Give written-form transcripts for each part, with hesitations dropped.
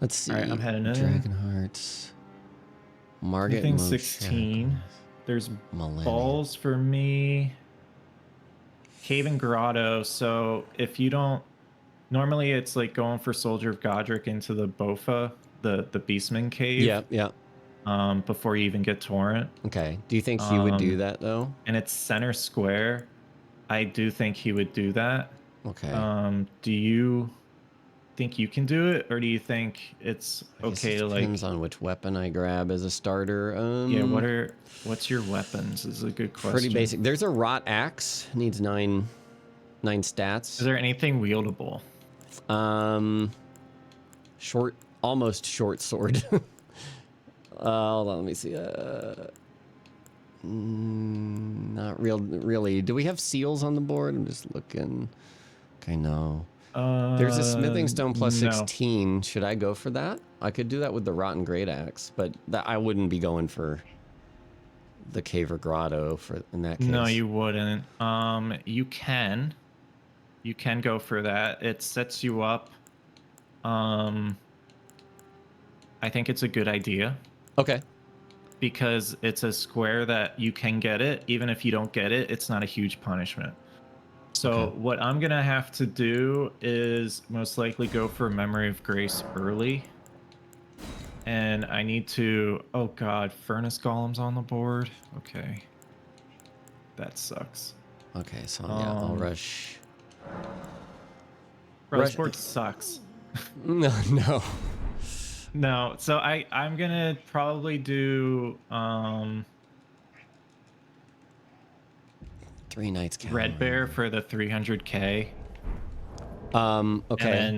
Let's see. All right, I'm heading in. Dragon Hearts. Margit. Anything 16. There's balls for me. Cave and Grotto. So if you don't, normally it's like going for Soldier of Godric into the Bofa, the Beastman cave. Yeah. Before you even get Torrent. Okay. Do you think he would do that though? And it's center square. I do think he would do that. Okay. Do you think you can do it, or do you think it's okay to like? Depends on which weapon I grab as a starter. Yeah. What's your weapons? Is a good question. Pretty basic. There's a Rot Axe. Needs 9 stats. Is there anything wieldable? Almost short sword. Hold on, let me see. Not really. Do we have seals on the board? I'm just looking. Okay, no. There's a smithing stone plus 16. Should I go for that? I could do that with the rotten great axe, but I wouldn't be going for the cave or grotto in that case. No, you wouldn't. You can go for that. It sets you up. I think it's a good idea. Okay. Because it's a square that you can get it. Even if you don't get it, it's not a huge punishment. So what I'm going to have to do is most likely go for Memory of Grace early. And I need to... Oh, God. Furnace Golem's on the board. Okay. That sucks. Okay, so yeah, I'll rush... Bro, this board sucks. No. No, so I'm gonna probably do 3 Knights Red Bear for the 300k. Okay. And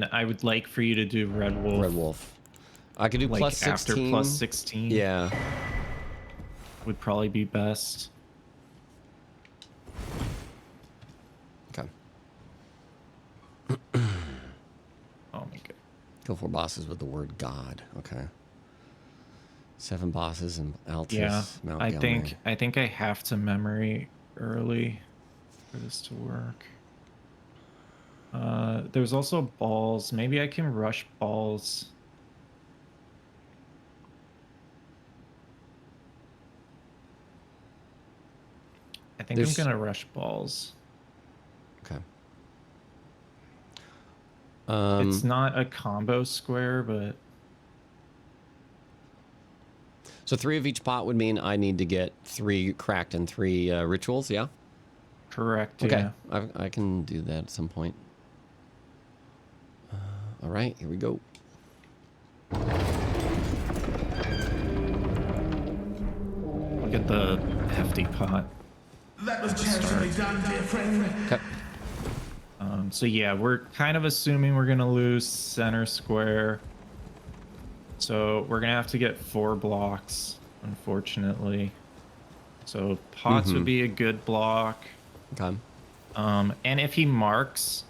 then I would like for you to do Red Wolf. Red Wolf. I could do like plus 16. After plus 16. Yeah. Would probably be best. Okay. Oh my god. Go for bosses with the word God. Okay. 7 bosses in Altus. Yeah, Mount I Gelmir. think I have to memory early for this to work. There's also balls. Maybe I can rush balls. I think I'm gonna rush balls. Okay. It's not a combo square, but... So 3 of each pot would mean I need to get 3 cracked and 3 rituals, yeah? Correct, okay. Yeah. I can do that at some point. All right, here we go. Look at the hefty pot. That was charitably done, dear friend. Okay. So yeah, we're kind of assuming we're gonna lose center square. So we're gonna have to get 4 blocks, unfortunately. So pots would be a good block. Okay. And if he marks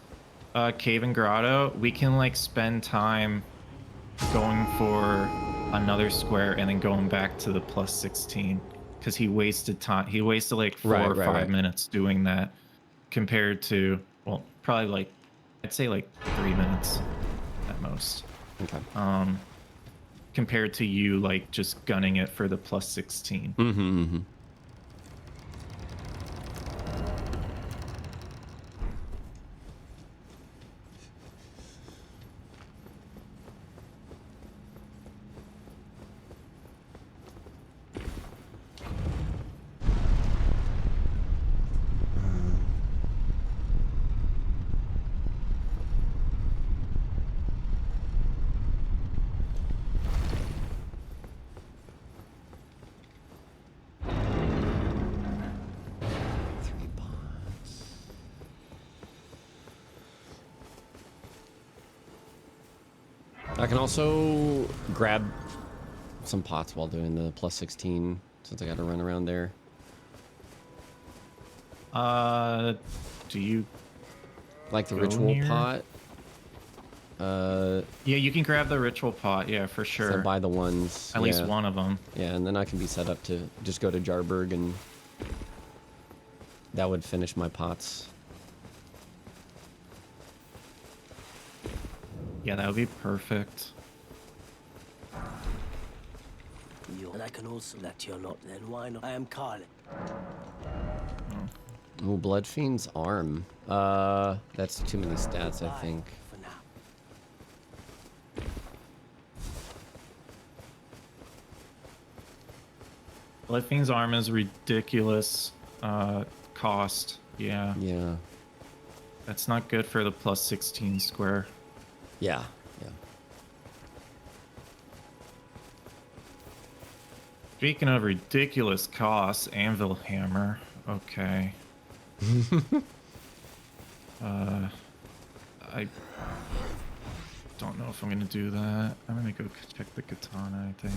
Cave and Grotto, we can like spend time going for another square and then going back to the plus 16 because he wasted time. He wasted like 4 or 5 minutes doing that compared to, well, probably like, I'd say like 3 minutes at most. Okay. Compared to you like just gunning it for the plus 16. Mm-hmm. I can also grab some pots while doing the plus 16 since I got to run around there. Do you like the ritual pot? Yeah, you can grab the ritual pot. Yeah, for sure. So buy the ones. At least one of them. Yeah, and then I can be set up to just go to Jarberg and that would finish my pots. Yeah, that would be perfect. You and I can also let you not. Then why not? I am Carly. Ooh, Blood Fiend's arm. That's too many stats, I think. For now. Blood Fiend's arm is ridiculous cost. Yeah. Yeah. That's not good for the plus 16 square. Yeah. Yeah. Speaking of ridiculous costs, Anvil Hammer. Okay. I don't know if I'm gonna do that. I'm gonna go check the katana, I think.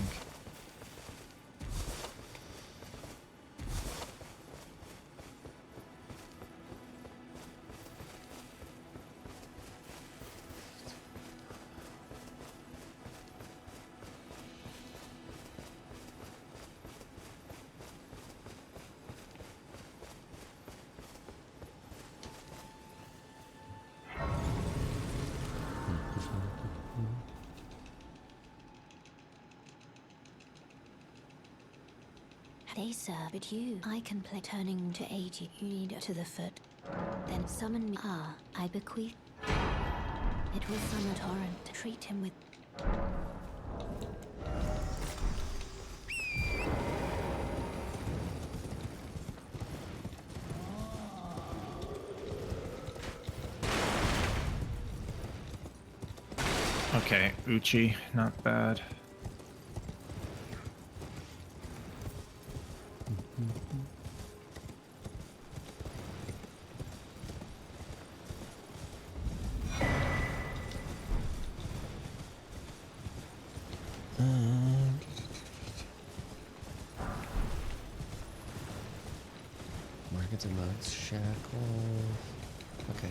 They sir, but you, I can play turning to aid you. You need to the foot. Then summon me. Ah, I bequeath. It will summon a torrent. Treat him with. Okay, Uchi, not bad. Markets and modes, shackle. Okay.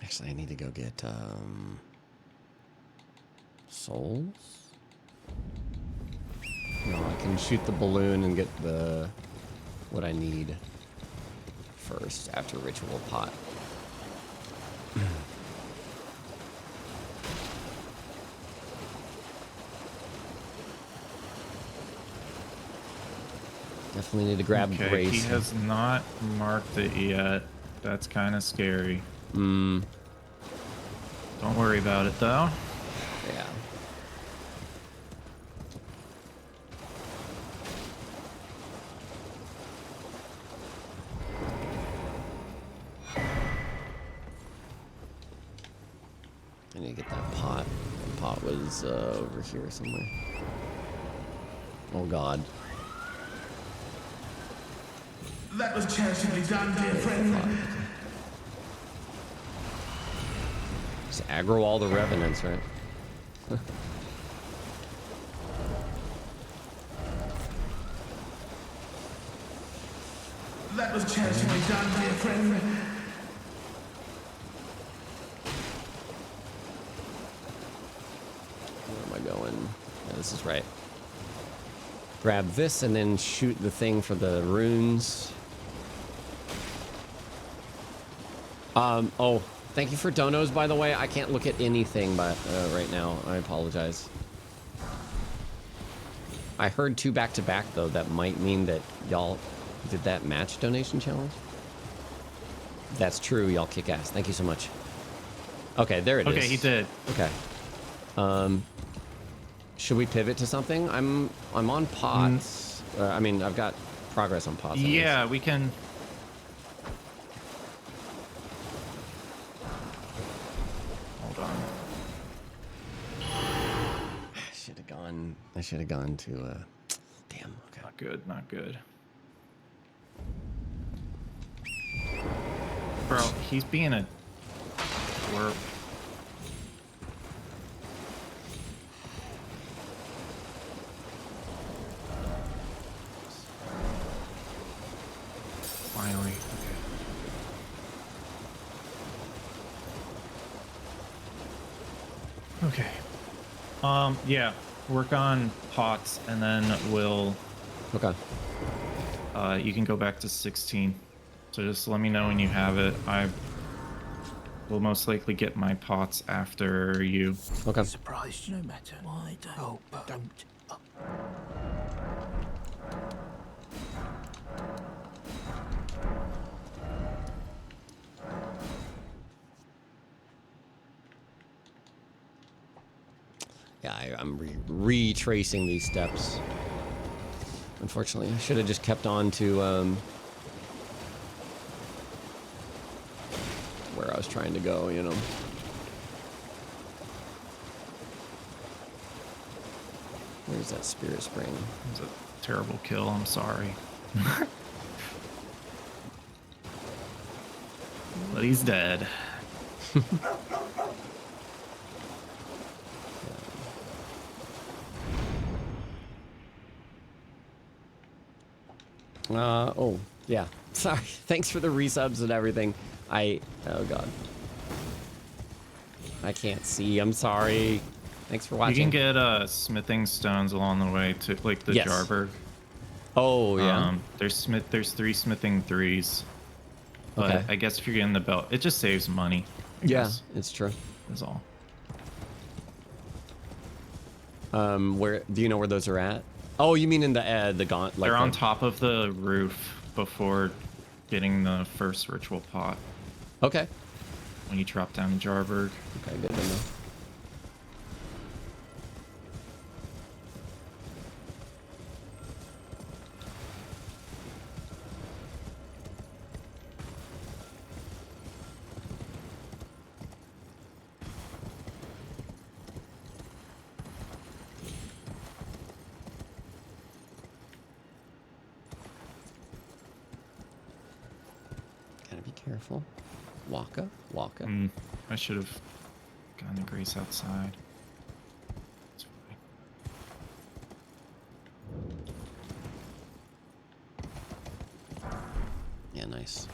Actually, I need to go get souls. No, I can shoot the balloon and get the what I need first after ritual pot. Definitely need to grab Okay, grace. he has not marked it yet. That's kind of scary. Mm. Don't worry about it though. Yeah. I need to get that pot. The pot was over here somewhere. Oh God. That was charitably done, dear friend. Just aggro all the revenants, right? That was charitably done, dear friend. Where am I going? Yeah, this is right. Grab this and then shoot the thing for the runes. Oh, thank you for donos, by the way. I can't look at anything right now. I apologize. I heard 2 back-to-back, though. That might mean that y'all did that match donation challenge. If that's true, y'all kick ass. Thank you so much. Okay, there it is. Okay, he did. Okay. Should we pivot to something? I'm on pots. I mean, I've got progress on pots. Yeah, we can. Hold on. I should have gone to. Damn. Okay. Not good. Not good. Bro, he's being a twerp. Finally. Okay. Okay. Yeah. Work on pots, and then we'll. Okay. You can go back to 16. So just let me know when you have it. I will most likely get my pots after you. Okay. Surprised no matter. Why don't? Yeah, I'm retracing these steps. Unfortunately, I should have just kept on to where I was trying to go, you know. Where's that spirit spring? It was a terrible kill. I'm sorry. But he's dead. Oh, yeah. Sorry. Thanks for the resubs and everything. Oh God. I can't see. I'm sorry. Thanks for watching. You can get smithing stones along the way to like the Yes. Jarberg. Oh, yeah. There's 3 smithing 3s. But Okay. I guess if you're getting the belt, it just saves money. I Yeah, guess, it's true. is all. Where do you know where those are at? Oh, you mean in the gaunt? Like They're on top of the roof before getting the first ritual pot Okay. when you drop down to Jarberg. Okay, good to know. Gotta be careful. Waka. I should have gotten the grace outside. It's fine. Yeah, nice.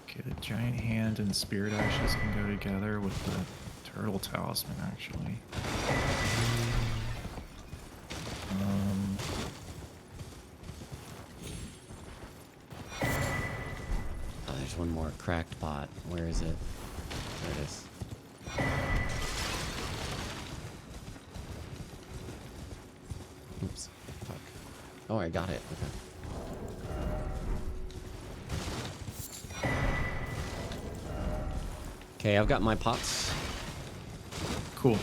Okay, the giant hand and spirit ashes can go together with the turtle talisman, actually. Oh, there's one more cracked pot. Where is it? There it is. Oops. Fuck. Oh, I got it. Okay. Okay, I've got my pots. Cool.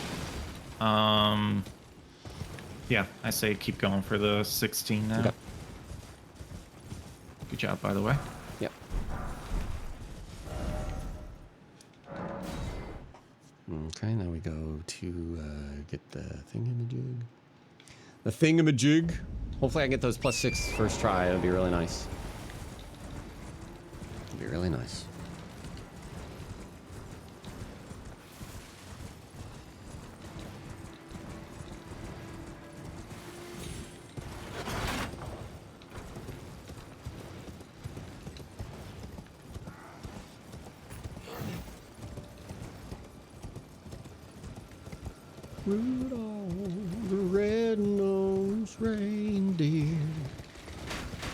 Yeah, I say keep going for the 16 now. Okay. Good job, by the way. Yep. Okay, now we go to get the thingamajig. The thingamajig. Hopefully I get those +6 first try. That'd be really nice. That'd be really nice. Rudolph the red-nosed reindeer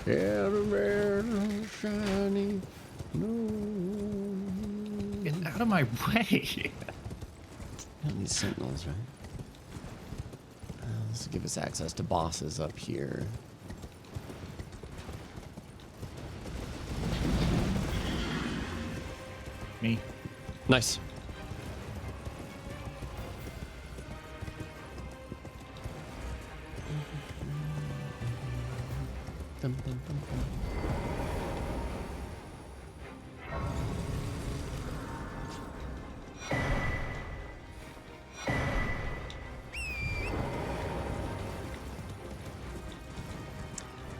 had a very shiny nose. Get out of my way. Got these sentinels, right? This will give us access to bosses up here. Me. Nice. Dum, dum, dum, dum.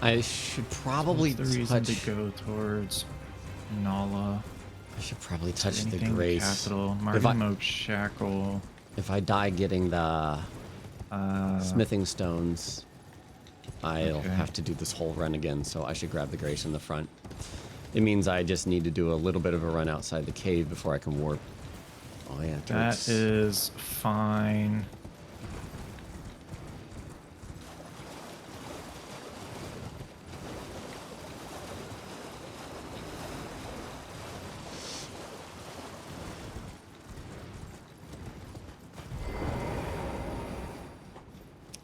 I should probably What's the reason touch. to go towards Nala. I should probably touch the Anything grace. capital. If Marty I, Moat Shackle. if I die getting the smithing stones, I'll okay. have to do this whole run again. So I should grab the grace in the front. It means I just need to do a little bit of a run outside the cave before I can warp. Oh yeah, That turrets. is fine.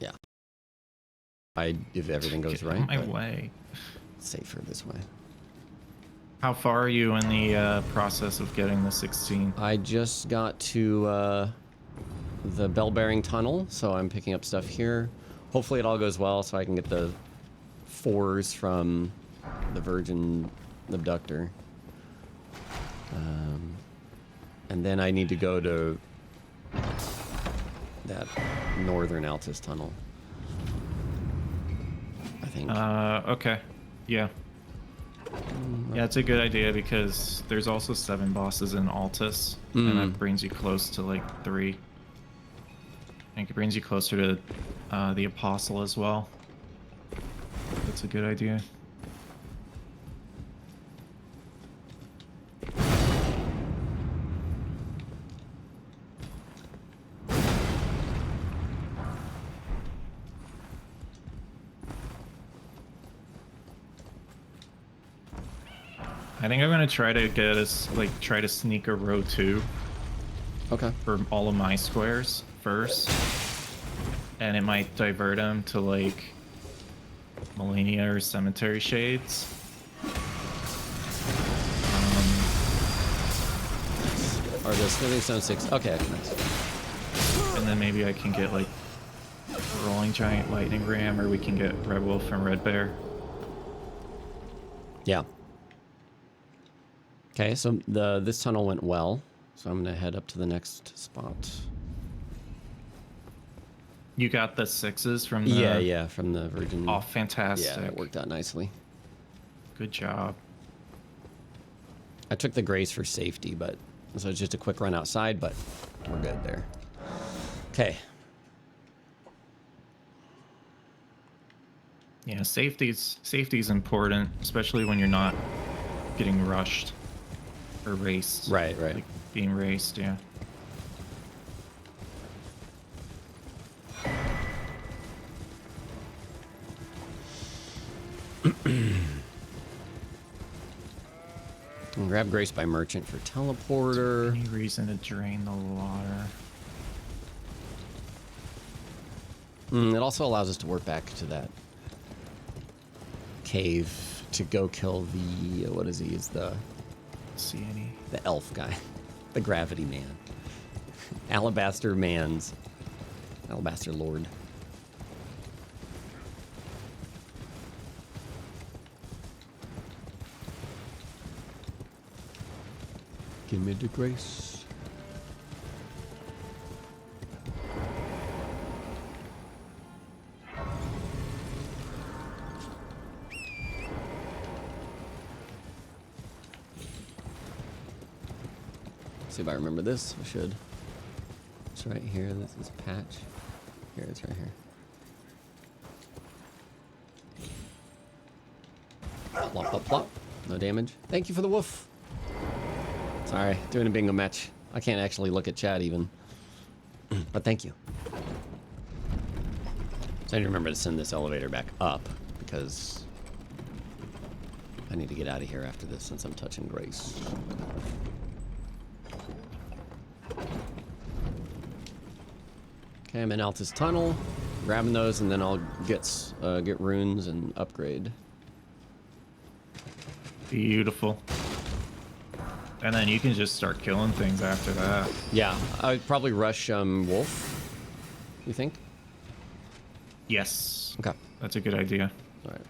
Yeah. If everything goes Get out right, of my but way. safer this way. How far are you in the process of getting the 16? I just got to the bell bearing tunnel, so I'm picking up stuff here. Hopefully it all goes well so I can get the 4s from the Virgin abductor. And then I need to go to that northern Altus tunnel, I think. Okay. Yeah. Yeah, it's a good idea because there's also 7 bosses in Altus, and that brings you close to like 3. I think it brings you closer to the Apostle as well. That's a good idea. I think I'm gonna try to get us try to sneak a row 2 Okay. for all of my squares first, and it might divert them to like Millennia or Cemetery Shades. Or the Smithing Stone 6. Okay, nice. And then maybe I can get like Rolling Giant Lightning Ram, or we can get Red Wolf and Red Bear. Yeah. Okay, so this tunnel went well, so I'm gonna head up to the next spot. You got the 6s from the... Yeah, from the Virgin. Oh, fantastic. Yeah, it worked out nicely. Good job. I took the Grace for safety, but so it's just a quick run outside, but we're good there. Okay. Yeah, safety's important, especially when you're not getting rushed or raced. Right. Like being raced, yeah. And grab Grace by Merchant for teleporter. Any reason to drain the water? It also allows us to work back to that cave to go kill the what is he? Is the See any? the elf guy, the Gravity Man, Alabaster Man's, Alabaster Lord. Give me the Grace. See if I remember this. I should. It's right here. This is patch. Here, it's right here. Plop, plop, plop. No damage. Thank you for the woof. Sorry, doing a bingo match. I can't actually look at chat even. But thank you. So I need to remember to send this elevator back up because I need to get out of here after this since I'm touching Grace. Okay, I'm in Altus Tunnel, grabbing those, and then I'll get runes and upgrade. Beautiful. And then you can just start killing things after that. Yeah, I'd probably rush Wolf. You think? Yes. Okay. That's a good idea. All right.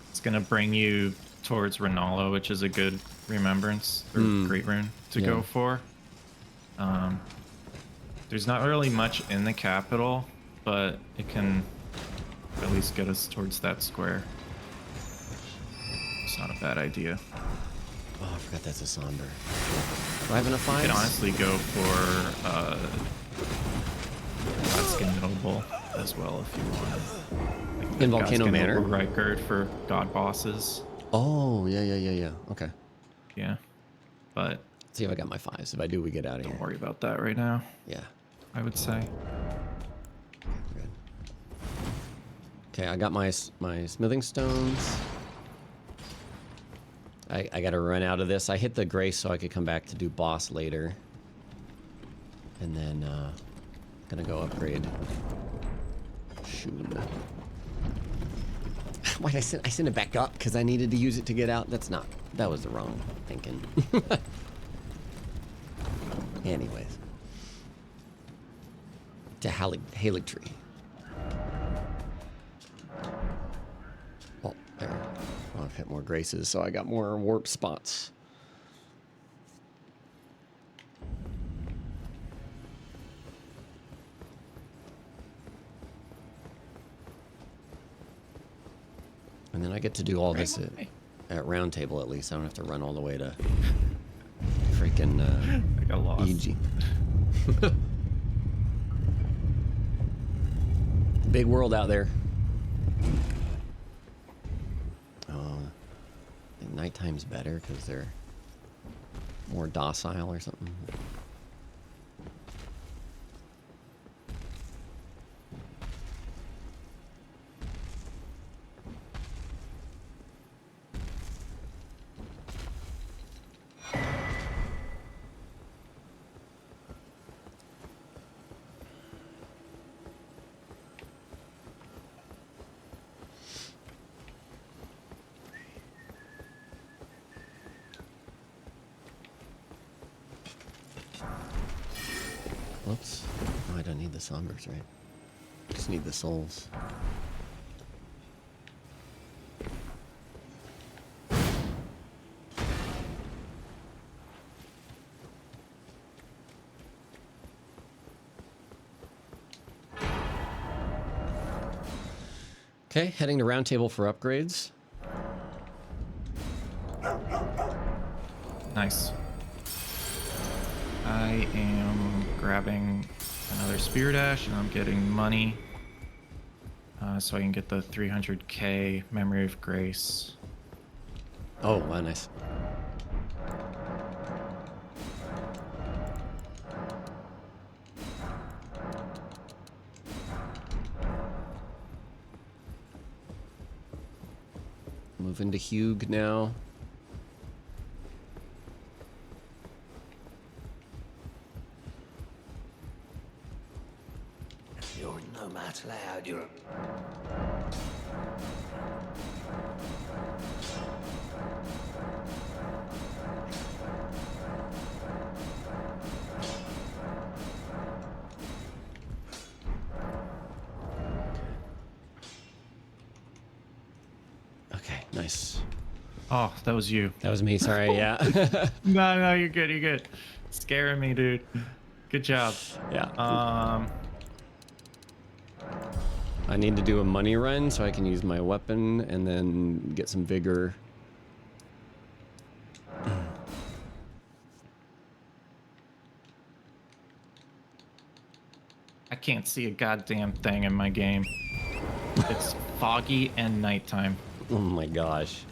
It's gonna bring you towards Renala, which is a good remembrance or great rune to Yeah. go for. There's not really much in the capital, but it can at least get us towards that square. It's not a bad idea. Oh, I forgot that's a somber. Do I have enough You fives? can honestly go for Godskin Noble as well if you want. Like In Volcano Godskin Manor? Noble Rykard for god bosses. Oh, yeah. Okay. Yeah. But Let's see if I got my 5s. If I do, we get out of here. don't worry about that right now, Yeah. I would say. We're good. Okay, I got my smithing stones. I gotta run out of this. I hit the grace so I could come back to do boss later. And then, gonna go upgrade. Shoot. Why'd I send it back up? Because I needed to use it to get out? That was the wrong thinking. Anyways. To Halig Tree. Oh, there. Oh, I've hit more graces, so I got more warp spots. And then I get to do all this at round table at least. I don't have to run all the way to freaking I got lost. EG. Big world out there. Oh, I think nighttime's better because they're more docile or something. Whoops. Oh, I don't need the sombers, right? Just need the souls. Okay, heading to round table for upgrades. Nice. I am grabbing another spear dash and I'm getting money so I can get the 300k memory of grace. Oh, wow, nice. Move into Hugh now. You're no match loud, you're... Okay, nice. Oh, that was you. That was me, sorry, yeah. No, you're good, you're good. Scaring me, dude. Good job. Yeah. I need to do a money run so I can use my weapon and then get some vigor. I can't see a goddamn thing in my game. It's foggy and nighttime. Oh my gosh.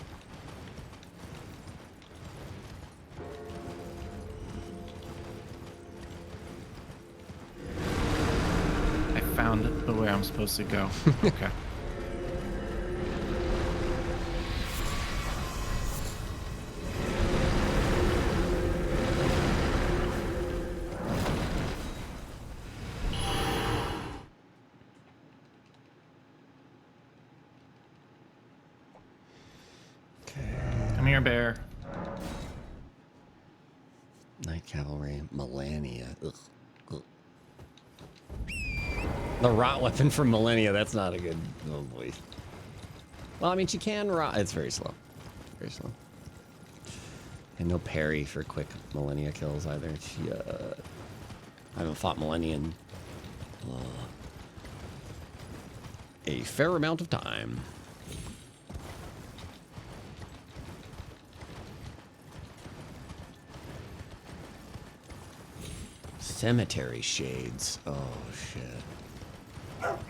I found the way I'm supposed to go. Okay. Come here, bear. Night Cavalry, Millennia. Ugh. Ugh. The rot weapon from Millennia, that's not a good... Oh boy. Well, I mean, she can rot. It's very slow. Very slow. And no parry for quick Millennia kills either. She, I haven't fought Millennia in a fair amount of time. Cemetery shades. Oh, shit.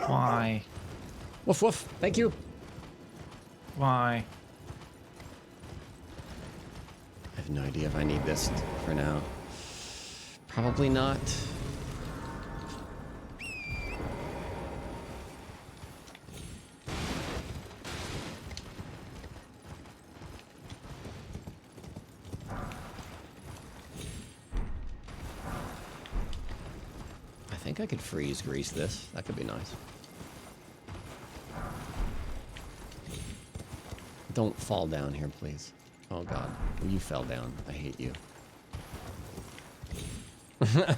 Why? Woof, woof. Thank you. Why? I have no idea if I need this for now. Probably not. I think I could freeze grease this. That could be nice. Don't fall down here, please. Oh god, you fell down. I hate you.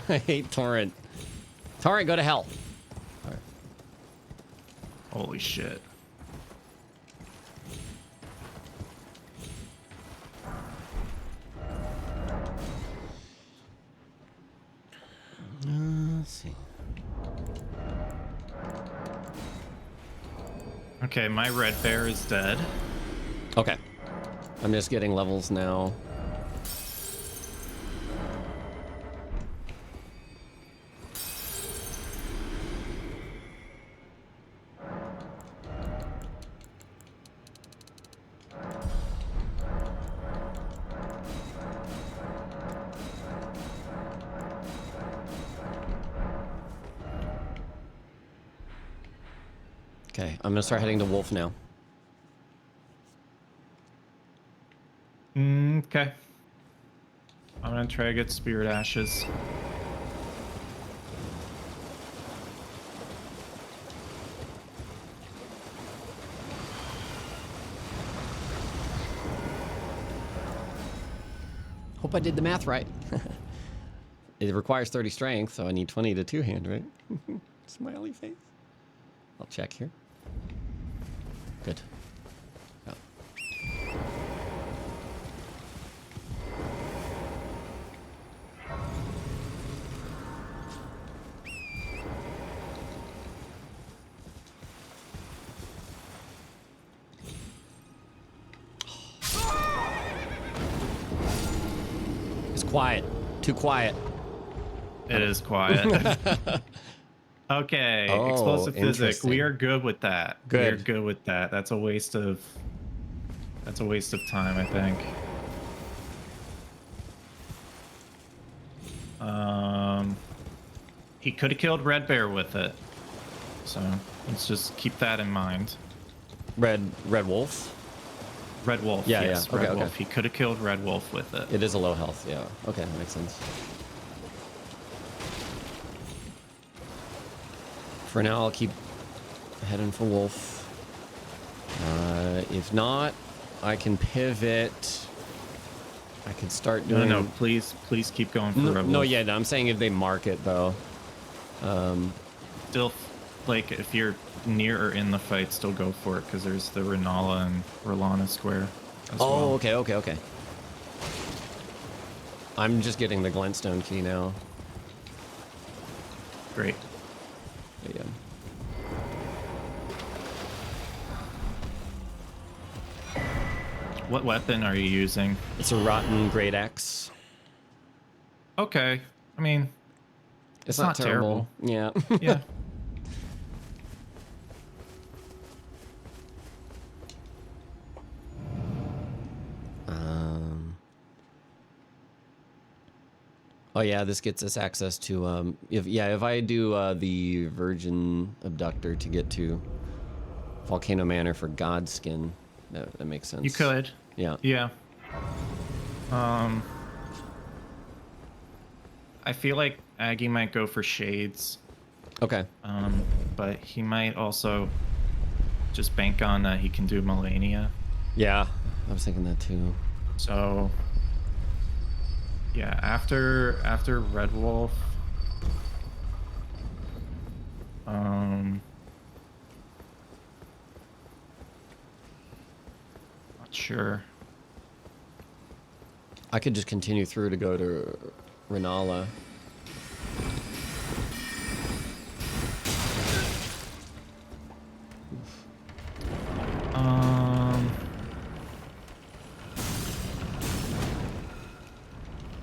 I hate Torrent. Torrent, go to hell. All right. Holy shit. Let's see. Okay, my red bear is dead. Okay. I'm just getting levels now. Okay, I'm gonna start heading to Wolf now. Okay. I'm gonna try to get Spirit Ashes. Hope I did the math right. It requires 30 strength, so I need 20 to two-hand, right? Smiley face. I'll check here. Good. Yeah. It's quiet. Too quiet. It is quiet. Okay, Oh, explosive physics. interesting. We are good with that. Good. We are good with that. That's a waste of time, I think. He could have killed Red Bear with it. So let's just keep that in mind. Red Wolf? Red Wolf, Yeah, yes, yeah. Okay, Red Wolf. okay. He could have killed Red Wolf with it. It is a low health, yeah. Okay, that makes sense. For now, I'll keep heading for Wolf. If not, I can pivot. I can start doing... No, please keep going for Red Wolf. No, yeah, no, I'm saying if they mark it, though. Still, like, if you're near or in the fight, still go for it, because there's the Renala and Rolana square as well. Okay. I'm just getting the Glintstone key now. Great. But yeah. What weapon are you using? It's a rotten Great Axe. Okay. I mean, It's not terrible. Yeah. yeah. Oh yeah, this gets us access to if I do the Virgin Abductor to get to Volcano Manor for Godskin, that makes sense. You could. Yeah. Yeah. I feel like Aggie might go for Shades. Okay. But he might also just bank on he can do Melania. Yeah, I was thinking that too. So yeah, after Red Wolf, not sure. I could just continue through to go to Renala.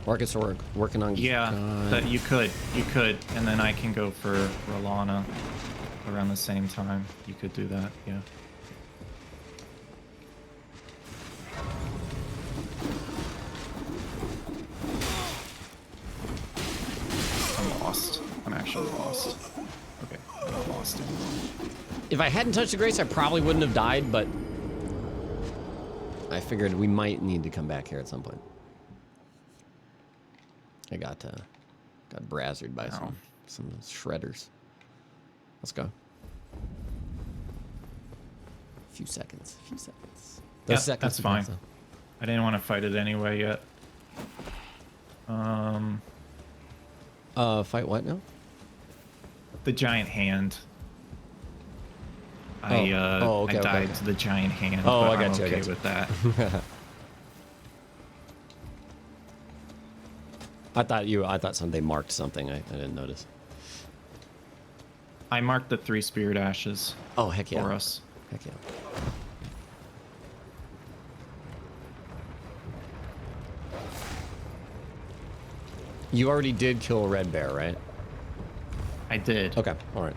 Or I guess we're working on... Yeah, but you could, and then I can go for Rolana around the same time. You could do that, yeah. should have lost. Okay, I lost it. If I hadn't touched the grace, I probably wouldn't have died, but I figured we might need to come back here at some point. I got brazzered by some shredders. Let's go. A few seconds. Those seconds that's fine. I didn't want to fight it anyway yet. Fight what now? The giant hand. Okay, I died okay. to the giant hand. Oh, but I I'm got you. okay with that. I thought somebody marked something. I didn't notice. I marked the 3 spirit ashes. Oh, heck yeah. For us. Heck yeah. You already did kill a red bear, right? I did. Okay, all right.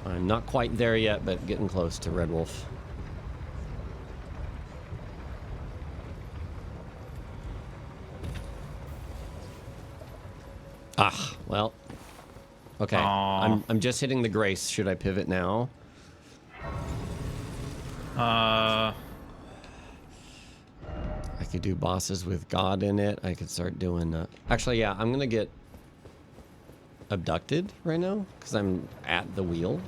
I'm not quite there yet, but getting close to red wolf. Ah, well. Okay, I'm just hitting the grace. Should I pivot now? I could do bosses with God in it. I could start doing... Actually, yeah, I'm going to get abducted right now because I'm at the wheel.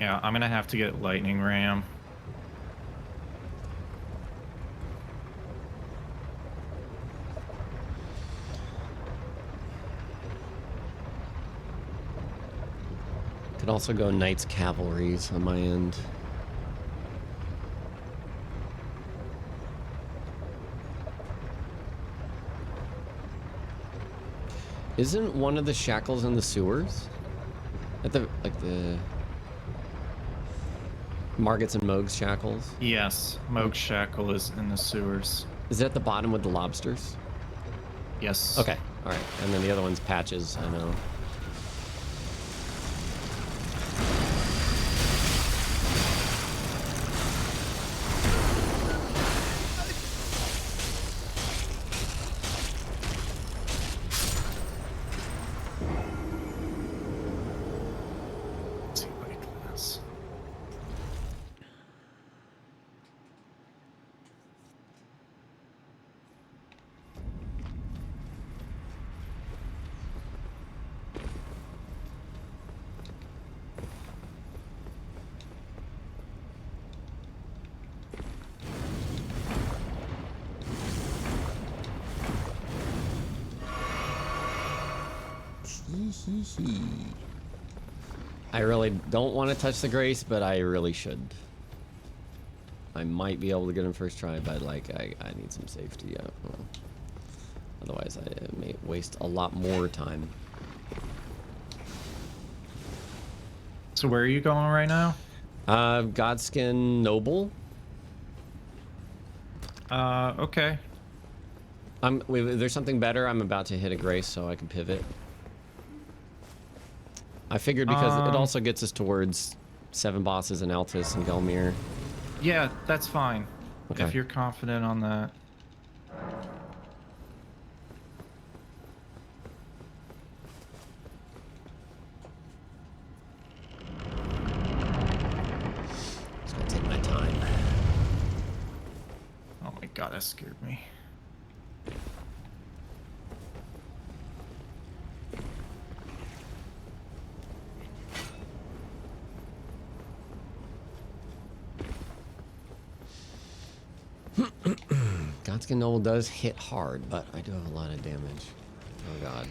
Yeah, I'm gonna have to get lightning ram. Could also go Knights Cavalries on my end. Isn't one of the shackles in the sewers? At the Margits and Moog's shackles? Yes, Moog's shackle is in the sewers. Is it at the bottom with the lobsters? Yes. Okay, all right. And then the other one's Patches, I know. Let's see if I can do this. I really don't want to touch the grace, but I really should. I might be able to get him first try, but like I need some safety. Otherwise, I may waste a lot more time. So where are you going right now? Godskin Noble. Okay. There's something better. I'm about to hit a grace, so I can pivot. I figured because it also gets us towards 7 bosses in Altus and Gelmir. Yeah, that's fine. Okay. If you're confident on that. Just gonna take my time. Oh my god, that scared me. Godskin Noble does hit hard, but I do have a lot of damage. Oh god.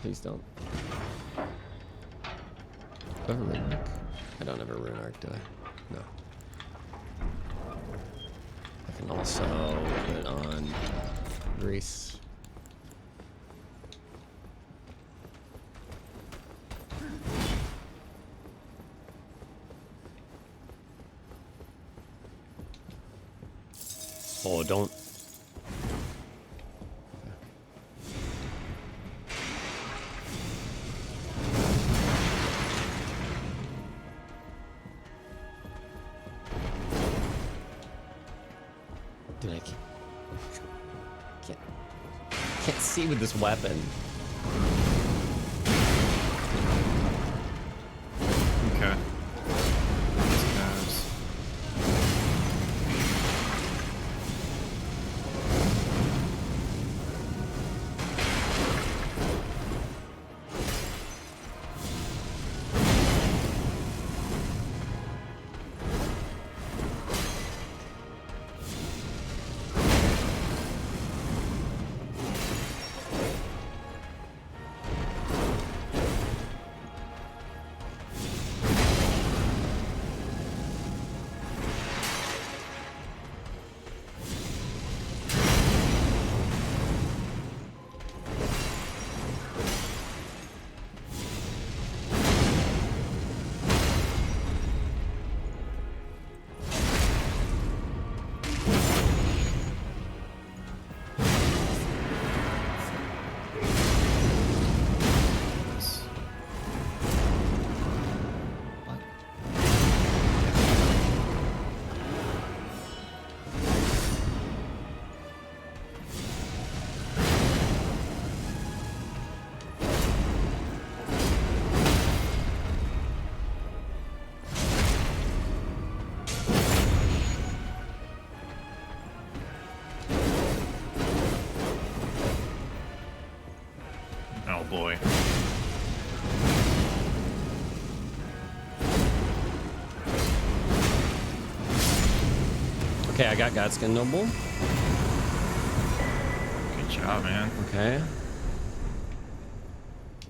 Please don't. Do I have a rune arc? I don't have a rune arc, do I? No. I can also put on Grease. Oh, don't. Dude, I can't see with this weapon. Okay. These guys. Oh boy. Okay, I got Godskin Noble. Good job, man. Okay.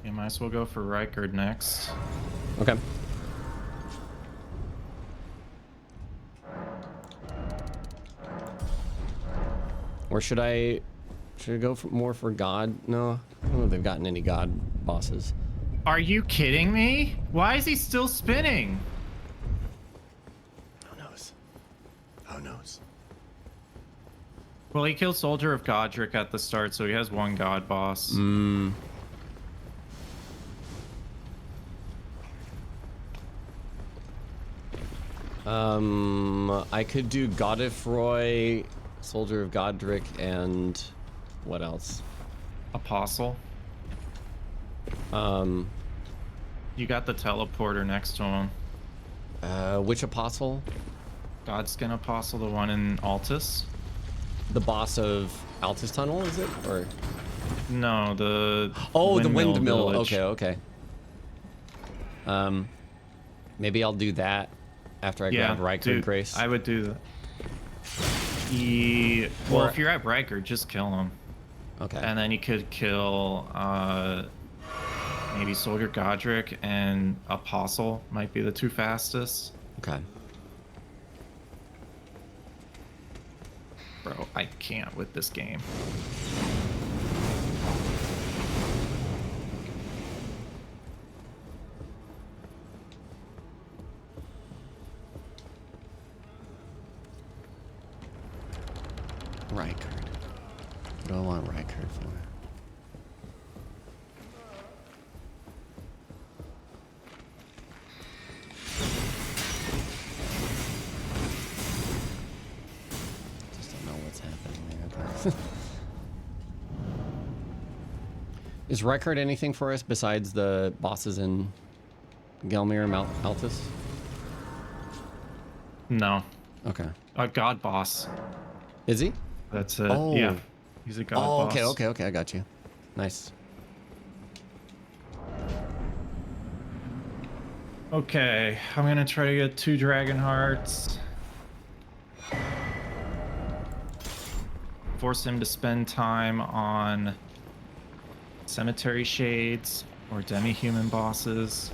You might as well go for Rykard next. Okay. Or should I go for more for God? No, I don't know if they've gotten any God bosses. Are you kidding me? Why is he still spinning? Who knows? Who knows? Well, he killed Soldier of Godric at the start, so he has one God boss. I could do Godifroy, Soldier of Godric, and what else? Apostle. You got the teleporter next to him. Which apostle? Godskin Apostle, the one in Altus. The boss of Altus Tunnel, is it? Or No, the the windmill. village. Okay. Maybe I'll do that after I grab Rykard dude, Grace. I would do that. Well, if you're at Rykard, just kill him. Okay. And then you could kill maybe Soldier Godric and Apostle might be the two fastest. Okay. Bro, I can't with this game. Rykard. What do I want Rykard for? Just don't know what's happening there. Okay. Is Rykard anything for us besides the bosses in Gelmir and Altus? No. Okay. A God boss. Is he? That's it. Oh. Yeah. He's a God boss. Okay. I got you. Nice. Okay, I'm gonna try to get 2 Dragon Hearts. Force him to spend time on Cemetery Shades or Demi-Human bosses.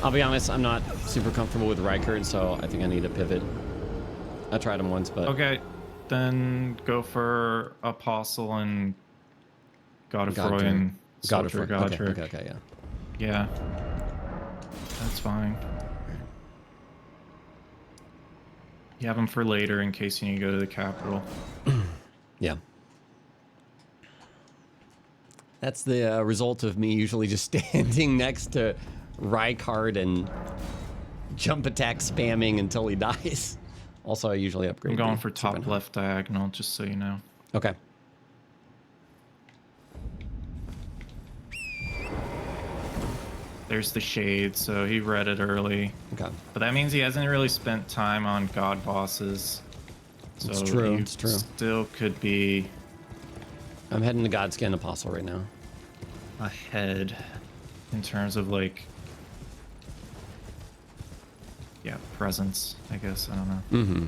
I'll be honest, I'm not super comfortable with Rykard, so I think I need to pivot. I tried him once, but... Okay, then go for Apostle and Godefroy and Soldier Godric. Okay, yeah. Yeah, that's fine. You have them for later in case you need to go to the capital. Yeah. That's the result of me usually just standing next to Rykard and jump attack spamming until he dies. Also, I usually upgrade. I'm going for top left diagonal, just so you know. Okay. There's the shade, so he read it early. Okay. But that means he hasn't really spent time on god bosses. So It's true, he it's true. still could be I'm heading to Godskin Apostle right now. ahead in terms of like, yeah, presence, I guess. I don't know. Mm-hmm.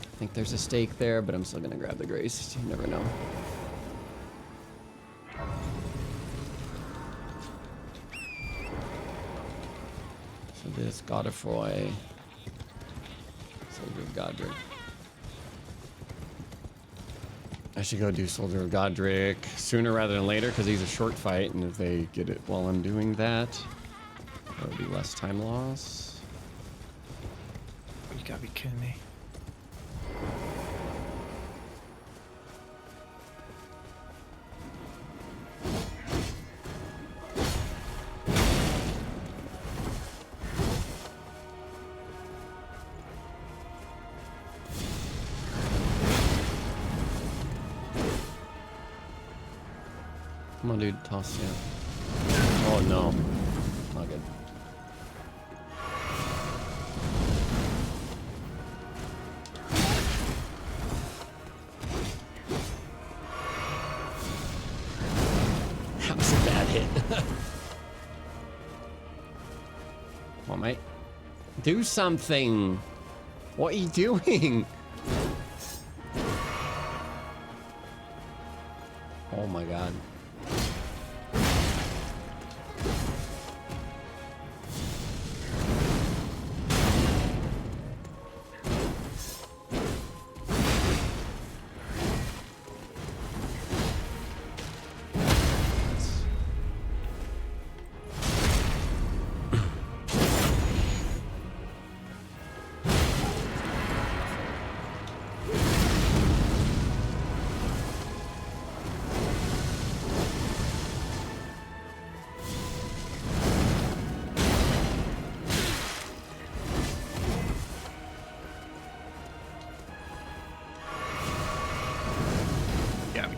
I think there's a stake there, but I'm still gonna grab the Grace. You never know. So this Godefroy, Soldier of Godric. I should go do Soldier of Godric sooner rather than later because he's a short fight, and if they get it while I'm doing that, there'll be less time loss. You gotta be kidding me. Come on, dude, toss yeah. Oh no, not good. That was a bad hit. Come on, mate. Do something. What are you doing? Oh my god.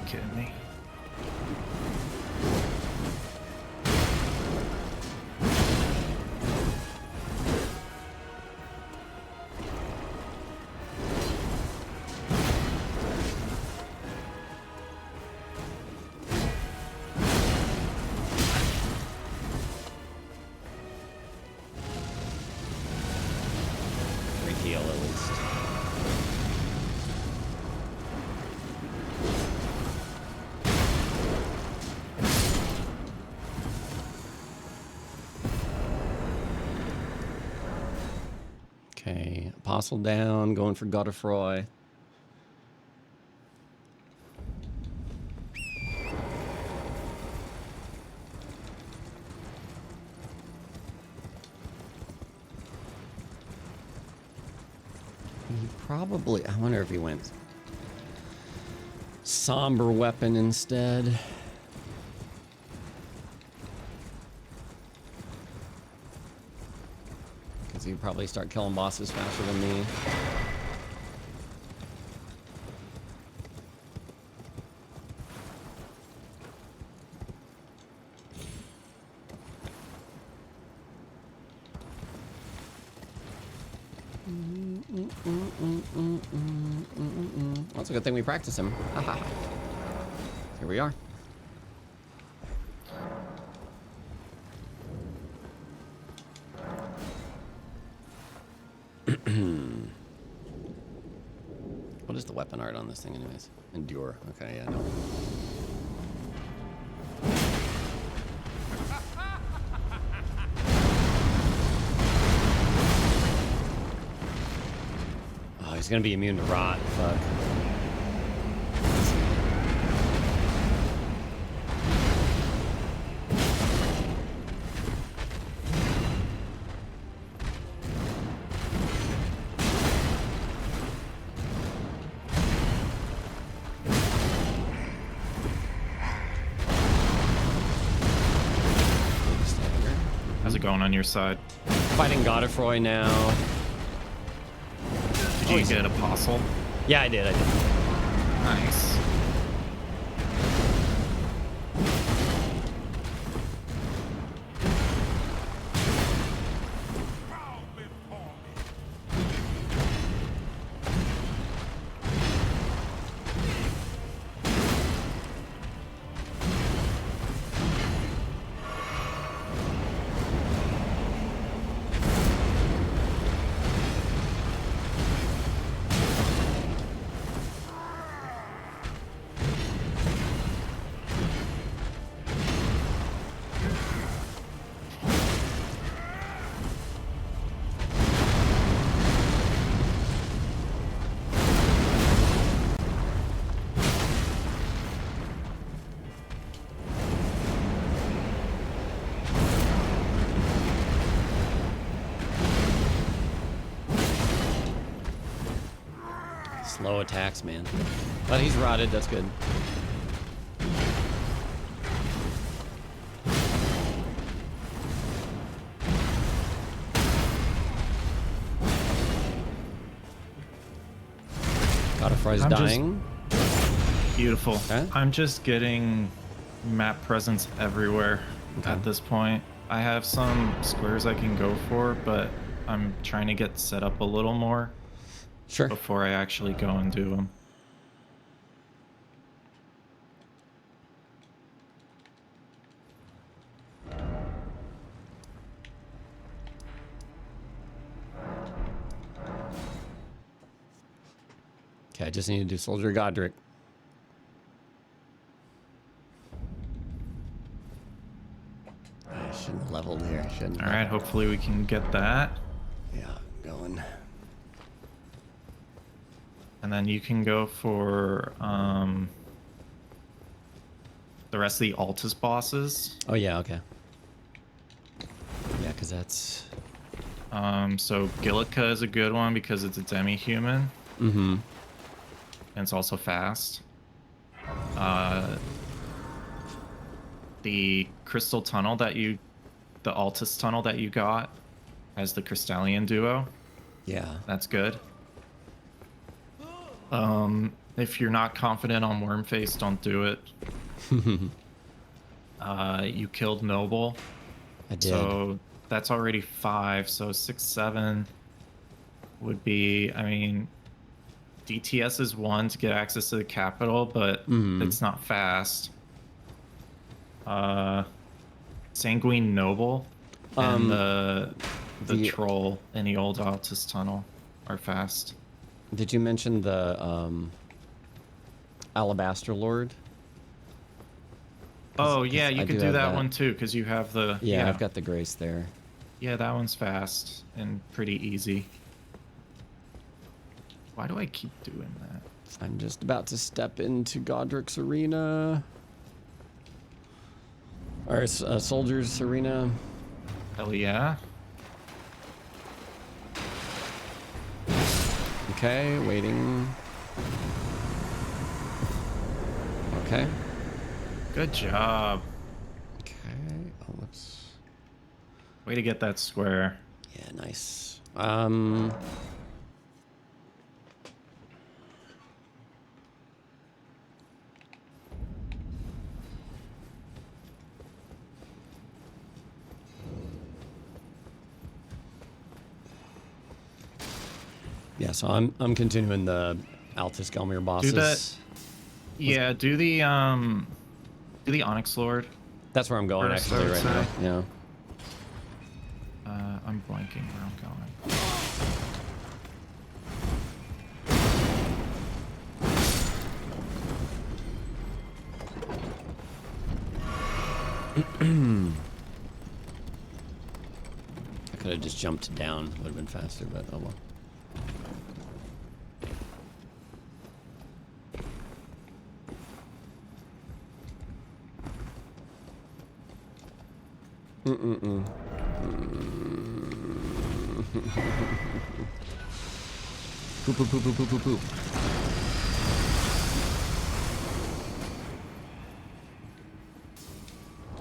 Kidding me. Great heal at least. Okay, Apostle down, going for Godefroy. He probably, I wonder if he went somber weapon instead. Because he'd probably start killing bosses faster than me. Well, it's a good thing we practice him. Haha. Here we are. What is the weapon art on this thing anyways? Endure. Okay, yeah, no. he's gonna be immune to rot. Fuck. How's it going on your side? Fighting Godefroy now. Did you get Apostle? Yeah, I did. Nice. Slow attacks, man. But he's rotted, that's good. Godefroy's dying. Beautiful. Okay. I'm just getting map presence everywhere Okay. at this point. I have some squares I can go for, but I'm trying to get set up a little more Sure. before I actually go and do them. Okay, I just need to do Soldier Godric. I shouldn't have leveled here. I shouldn't. All right, hopefully we can get that. Yeah, going. And then you can go for the rest of the Altus bosses. Oh, yeah, okay. Yeah, because that's... So Gillica is a good one because it's a demi-human. Mm-hmm. And it's also fast. The crystal tunnel that the Altus tunnel that you got as the Crystallian duo, Yeah. that's good. If you're not confident on Wormface, don't do it. You killed Noble. I did. So that's already 5. So 6, 7 would be, I mean, DTS is 1 to get access to the capital, but it's not fast. Sanguine Noble and the troll in the old Altus tunnel are fast. Did you mention the Alabaster Lord? Oh yeah, you I could do do have that that. one too, because you have the Yeah, I've got the Grace there. Yeah, that one's fast and pretty easy. Why do I keep doing that? I'm just about to step into Godric's arena. Or Soldier's arena. Hell yeah. Okay, waiting. Okay. Good job. Okay. Oh, whoops. Way to get that square. Yeah, nice. Yeah, so I'm continuing the Altus Gelmir bosses. Do that. Yeah, do the Onyx Lord. That's where I'm going First, I actually would right now. say. Yeah. I'm blanking where I'm going. I could have just jumped down. Would have been faster, but oh well. Poop, poop, poop, poop, poop, poop, poop.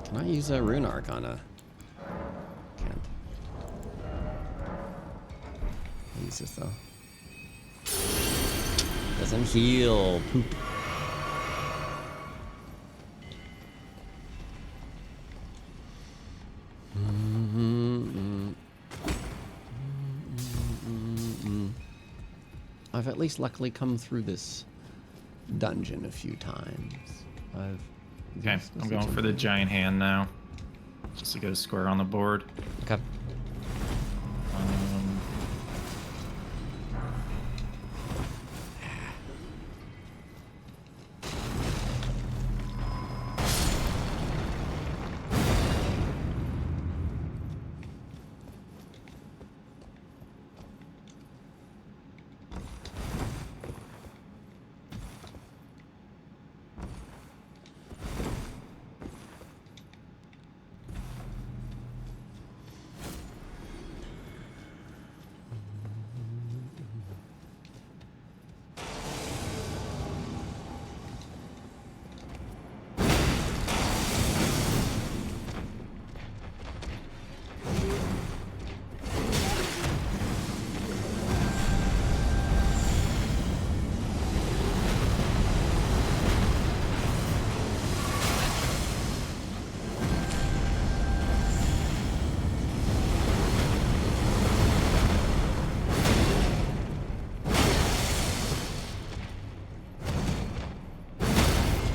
Can I use a rune arc on a... Can't. I'll use this though. Doesn't heal. Poop. I've at least luckily come through this dungeon a few times. Okay, I'm going for the giant hand now. Just to get a square on the board. Okay.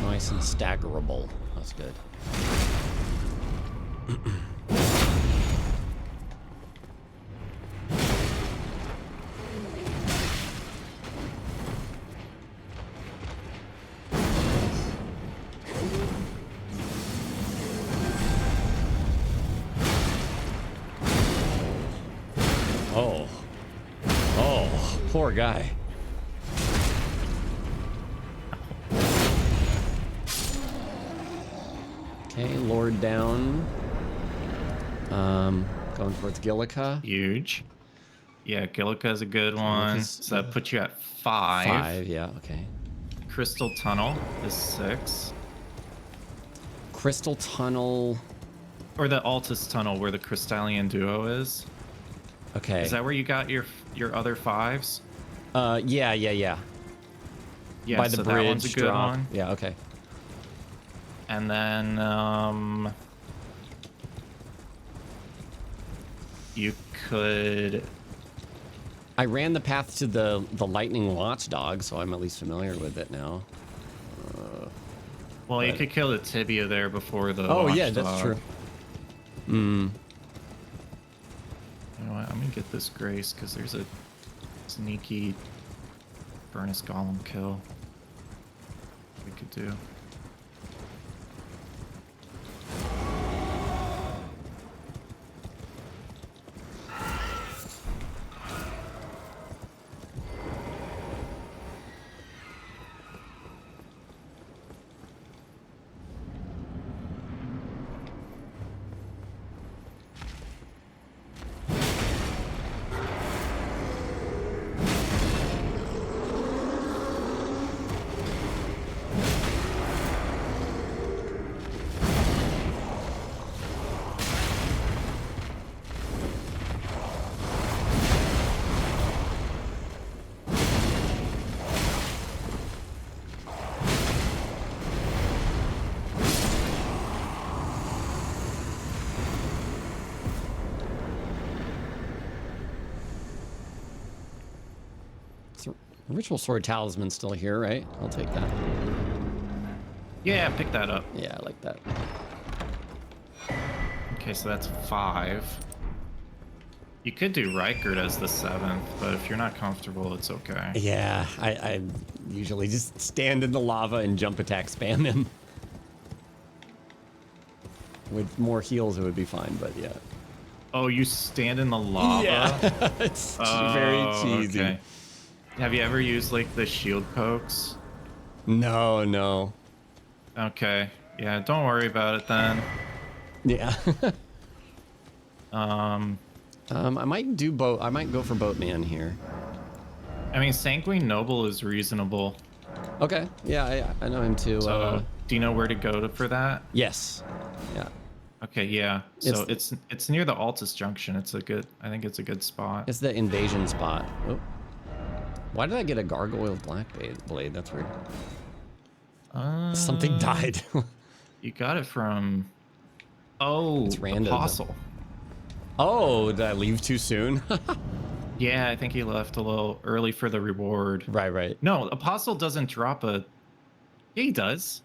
Nice and staggerable. That's good. Oh. Oh, poor guy. Okay, Lord down. Going towards Gillica. Huge. Yeah, Gillica's a good one. So that puts you at 5. 5, yeah, okay. Crystal Tunnel is 6. Crystal Tunnel. Or the Altus Tunnel where the Crystallian Duo is. Okay. Is that where you got your other 5s? Yeah. Yeah, By so the that one's a bridge good drop. one. Yeah, okay. And then you could... I ran the path to the lightning watchdog, so I'm at least familiar with it now. Well, you could kill the tibia there before the Oh, yeah, watchdog. that's true. Hmm. You know what? I'm gonna get this Grace because there's a sneaky Furnace Golem kill we could do. The Ritual Sword Talisman's still here, right? I'll take that. Yeah, pick that up. Yeah, I like that. Okay, so that's 5. You could do Reichert as the 7th, but if you're not comfortable, it's okay. Yeah, I usually just stand in the lava and jump attack spam him. With more heals, it would be fine, but yeah. Oh, you stand in the lava? Yeah, it's very cheesy. Okay. Have you ever used, like, the shield pokes? No. Okay. Yeah, don't worry about it then. Yeah. I might do boat. I might go for boatman here. I mean, Sanguine Noble is reasonable. Okay. Yeah, I know him too. So, do you know where to go for that? Yes. Yeah. Okay, yeah. So it's near the Altus Junction. I think it's a good spot. It's the invasion spot. Oh. Why did I get a gargoyle black blade? That's weird. Something died. You got it from... Oh, It's random. Apostle. Oh, did I leave too soon? Yeah, I think he left a little early for the reward. Right. No, Apostle doesn't drop a... Yeah, he does.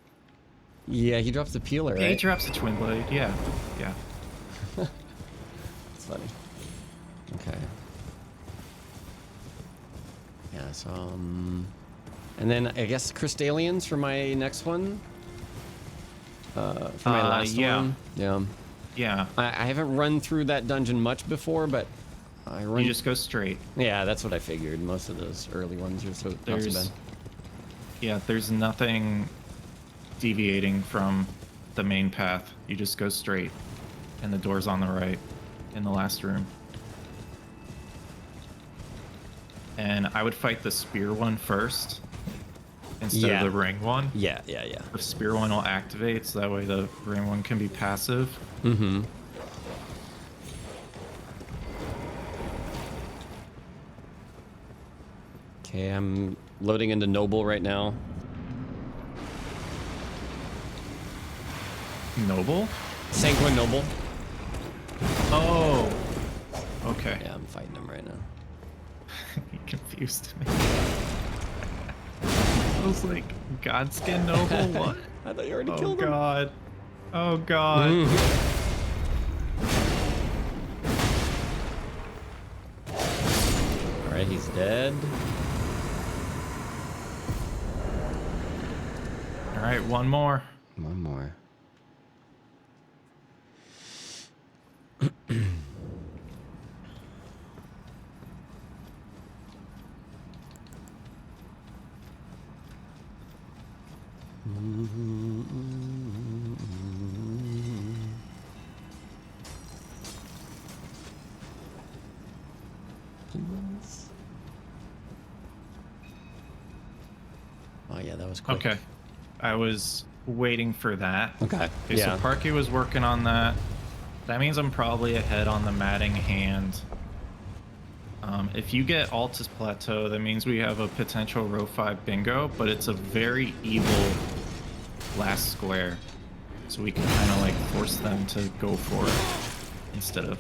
Yeah, he drops the peeler, Yeah, right? he drops a twin blade. Yeah. It's funny. Okay. Yeah, so, and then I guess Crystalians for my next one. For my last one. Yeah. Yeah. I haven't run through that dungeon much before, but I run. You just go straight. Yeah, that's what I figured. Most of those early ones are so not so bad. Yeah, there's nothing deviating from the main path. You just go straight, and the door's on the right in the last room. And I would fight the spear one first instead of the ring one. Yeah. The spear one will activate, so that way the ring one can be passive. Mm-hmm. Okay, I'm loading into Noble right now. Noble? Sanguine Noble. Oh. Okay. Yeah, I'm fighting him right now. He confused me. I was like, Godskin Noble? What? I thought you already killed him. God. Oh, God. Alright, he's dead. Alright, one more. One more. Oh yeah, that was quick. Okay. I was waiting for that. Okay. So Parky was working on that. That means I'm probably ahead on the matting hand. If you get Altus Plateau, that means we have a potential row 5 bingo, but it's a very evil last square. So we can kind of like force them to go for it instead of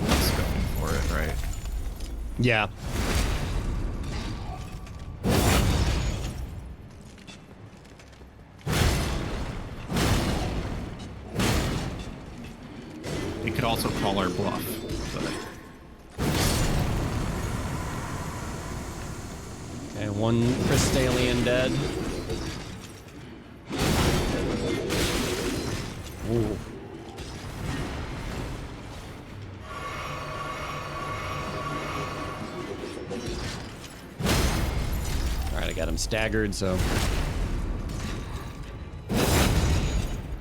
us going for it, right? Yeah. It could also call our bluff, but... Okay, one Crystalian dead. Ooh. Alright, I got him staggered, so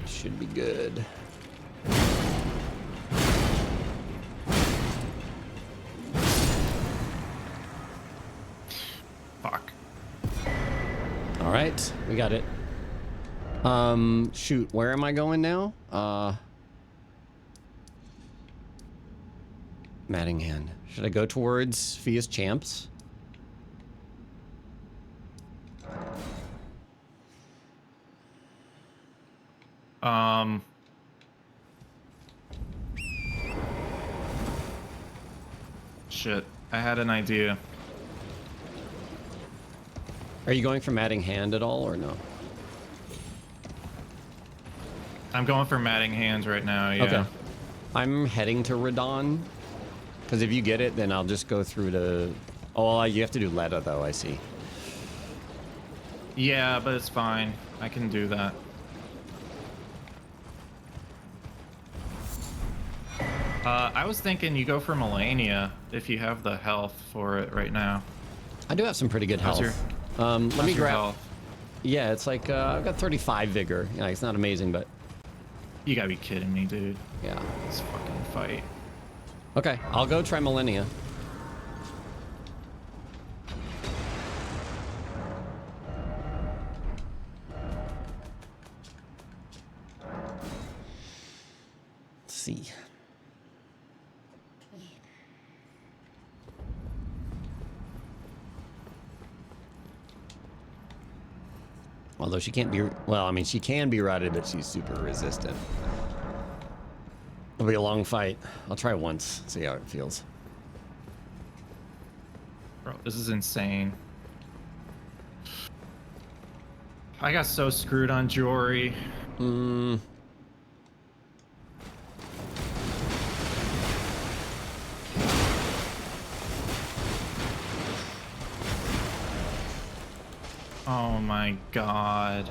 should be good. Fuck. Alright, we got it. Shoot, where am I going now? Mattingham. Should I go towards Fia's Champs? Shit. I had an idea. Are you going for Matting Hand at all, or no? I'm going for matting hands right now, yeah. Okay. I'm heading to Radon. Because if you get it, then I'll just go through to... Oh, you have to do Letta, though, I see. Yeah, but it's fine. I can do that. I was thinking you go for Melania if you have the health for it right now. I do have some pretty good health. Let me grab... Health? Yeah, it's like, I've got 35 vigor. Yeah, it's not amazing, but... You gotta be kidding me, dude. Yeah. This fucking fight. Okay, I'll go try Millennia. Let's see. Although she can't be, well, I mean, she can be rotted, but she's super resistant. It'll be a long fight. I'll try once, see how it feels. Bro, this is insane. I got so screwed on Jory. Oh my god.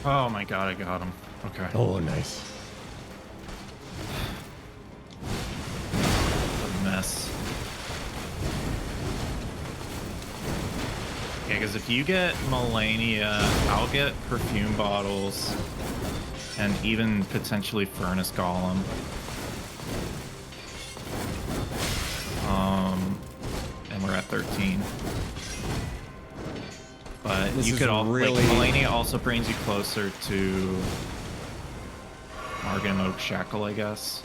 Oh my god, I got him. Okay. Oh, nice. What a mess. Yeah, because if you get Melania, I'll get perfume bottles and even potentially furnace golem. And we're at 13. But This you is could all really- like Melania also brings you closer to Margam Oak Shackle, I guess.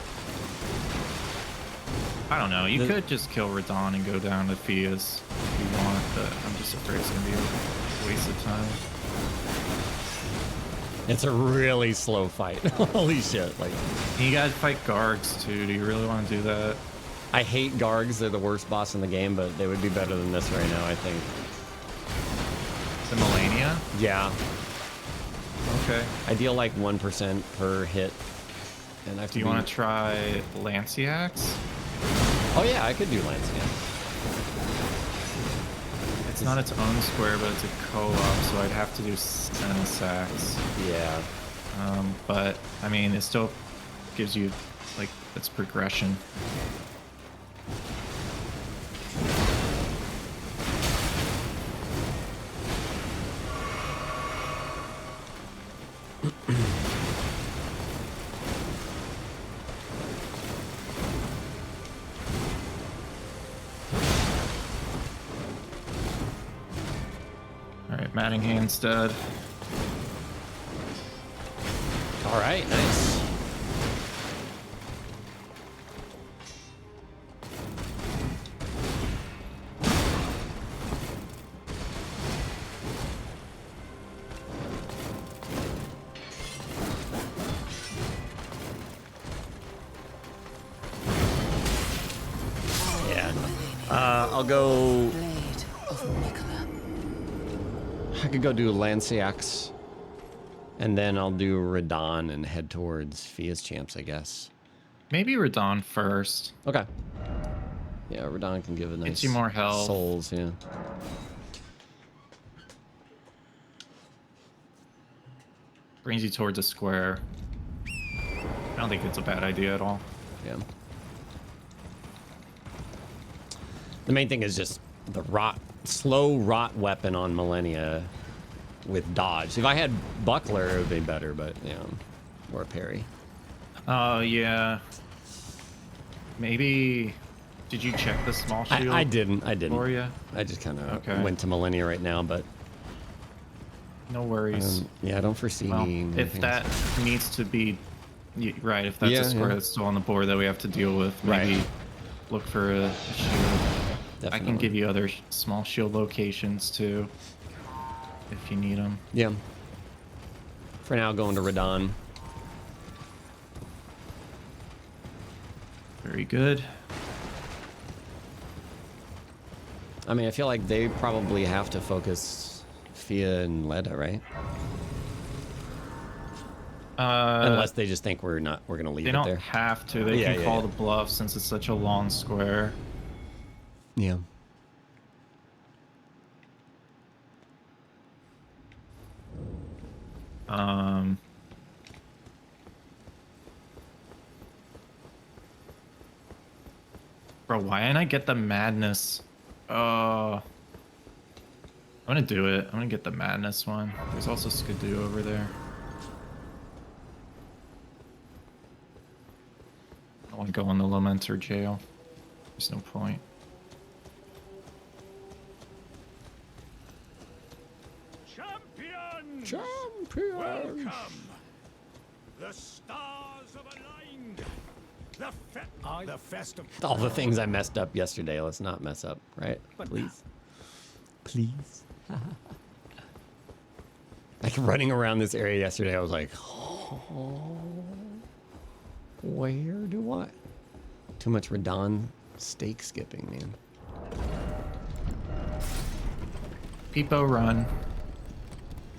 I don't know. You could just kill Radon and go down to Fia's if you want, but I'm just afraid it's gonna be a waste of time. It's a really slow fight. Holy shit. Like, You gotta fight Gargs too. Do you really want to do that? I hate Gargs. They're the worst boss in the game, but they would be better than this right now, I think. The Melania? Yeah. Okay. I deal like 1% per hit. And I have Do you want to try Lanciax? Oh yeah, I could do Lance, yeah. It's not its own square, but it's a co-op, so I'd have to do Senasax. Yeah. But I mean, it still gives you like its progression. All right, Mattingham's dead. All right, nice. Yeah. I'll go. I could go do Lanciax, and then I'll do Radon and head towards Fia's Champs, I guess. Maybe Radon first. Okay. Yeah, Radon can give a nice Gets you more health. souls, yeah. Brings you towards a square. I don't think it's a bad idea at all. Yeah. The main thing is just the slow rot weapon on Millennia with dodge. If I had Buckler, it would be better, but yeah, or a parry. Oh, yeah. Maybe... Did you check the small shield? I didn't. For you? I just kind of Okay. went to Millennia right now, but No worries. yeah, I don't foresee Well, needing if anything that else. needs to be... Right, if that's Yeah, a square yeah. that's still on the board that we have to deal with, maybe Right. look for a shield. I Definitely. can give you other small shield locations too, if you need them. Yeah. For now, going to Radon. Very good. I mean, I feel like they probably have to focus Fia and Leda, right? Unless they just think we're gonna leave They it don't there. have to. They Yeah, can yeah, call yeah. the bluff since it's such a long square. Yeah. Bro, why didn't I get the madness? I'm gonna do it. I'm gonna get the madness one. There's also Skidoo over there. I want to go in the Lamenter jail. There's no point. Champions! Champions! Welcome! The stars have aligned! The festival. All the things I messed up yesterday, let's not mess up, right? Please. Please. Like running around this area yesterday, I was like, oh, where do I? Too much Radon steak skipping, man. Peepo run.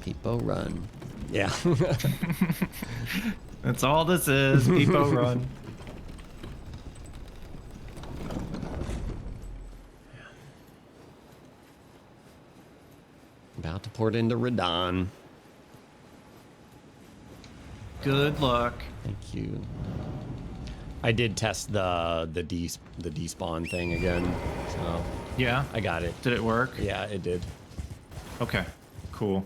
Peepo run. Yeah. That's all this is. Peepo run. About to port into Radon. Good luck. Thank you. I did test the despawn thing again, so Yeah? I got it. Did it work? Yeah, it did. Okay. Cool.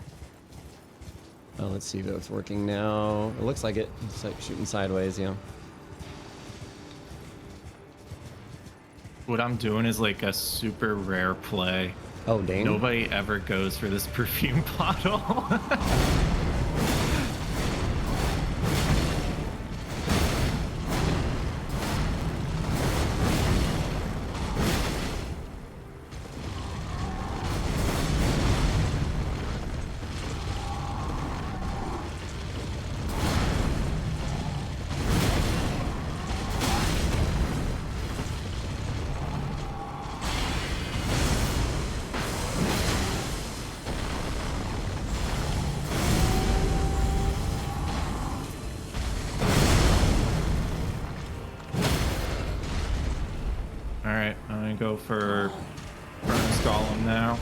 Oh, let's see if it's working now. It looks like it. It's like shooting sideways, yeah. What I'm doing is like a super rare play. Oh, dang. Nobody ever goes for this perfume bottle. Alright, I'm gonna go for Furnace Golem now.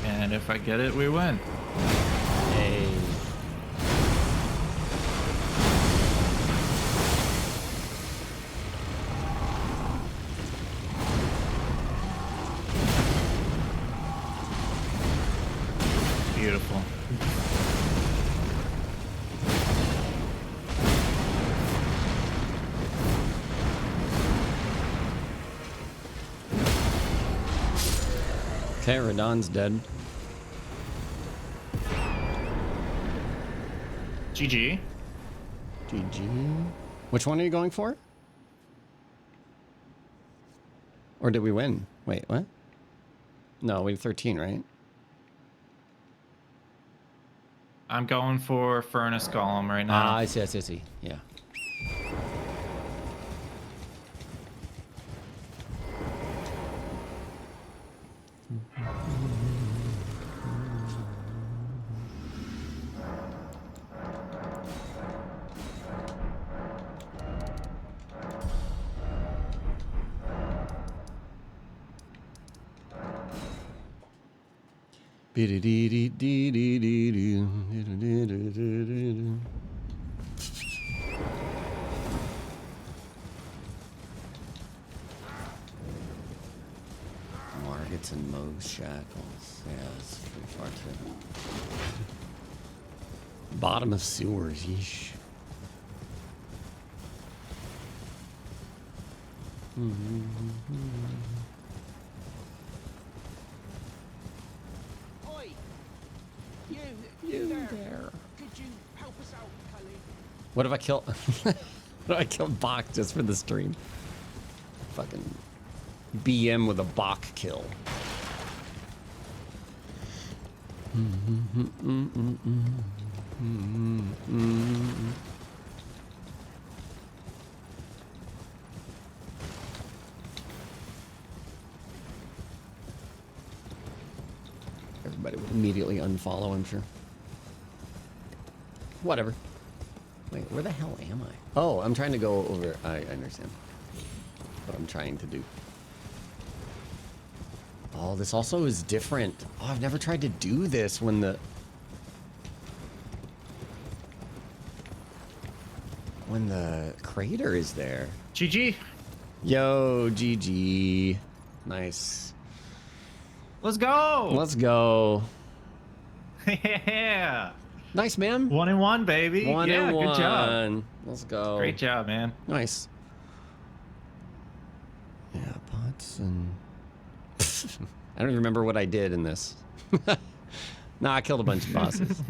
And if I get it, we win. Hey. Beautiful. Okay, Radon's dead. GG. GG. Which one are you going for? Or did we win? Wait, what? No, we had 13, right? I'm going for Furnace Golem right now. Ah, I see. Yeah. Margits and Moe's shackles. Yeah, it's pretty far too. Bottom of sewers, yeesh. Oi! You there. Could you help us out, Cully? What if I kill? What if I kill Bach just for the stream? Fucking BM with a Bach kill. Everybody would immediately unfollow, I'm sure. Whatever. Wait, where the hell am I? Oh, I'm trying to go over. I understand what I'm trying to do. Oh, this also is different. Oh, I've never tried to do this when the crater is there. GG. Yo, GG. Nice. Let's go. Let's go. Yeah. Nice, man. 1-1, baby. One yeah, and one. Good job. Let's go. Great job, man. Nice. Yeah, pots and... I don't even remember what I did in this. Nah, I killed a bunch of bosses.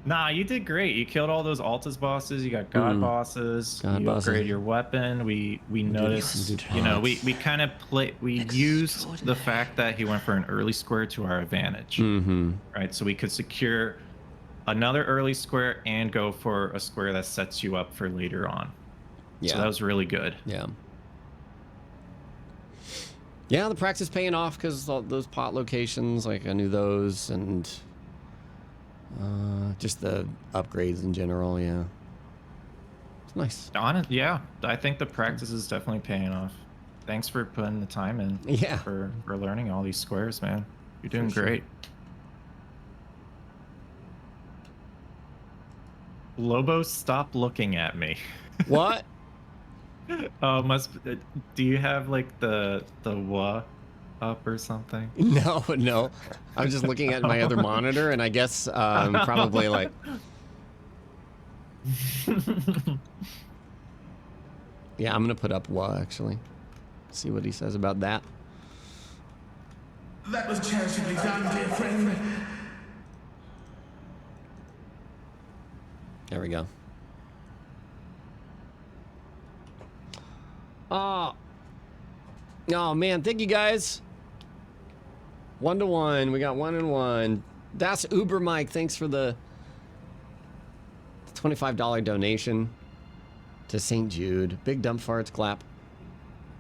Nah, you did great. You killed all those Altus bosses. You got God bosses. God you bosses. upgraded your weapon. We noticed, did you know, we pots. kind of used the fact that he went for an early square to our advantage. Mm-hmm. Right, so we could secure another early square and go for a square that sets you up for later on. Yeah. So that was really good. Yeah. Yeah, the practice paying off because those pot locations, like I knew those, and just the upgrades in general. Yeah, it's nice. Yeah, I think the practice is definitely paying off. Thanks for putting the time in. Yeah. For learning all these squares, man. You're doing sure. great. Lobos, stop looking at me. What? Do you have like the wa up or something? No, no. I was just looking at my other monitor, and I guess probably like. Yeah, I'm gonna put up actually. See what he says about that. That was charitably done, dear friend. There we go. Oh man, thank you guys. 1-1. We got 1 and 1. That's Uber Mike. Thanks for the $25 donation to St. Jude. Big dump farts clap.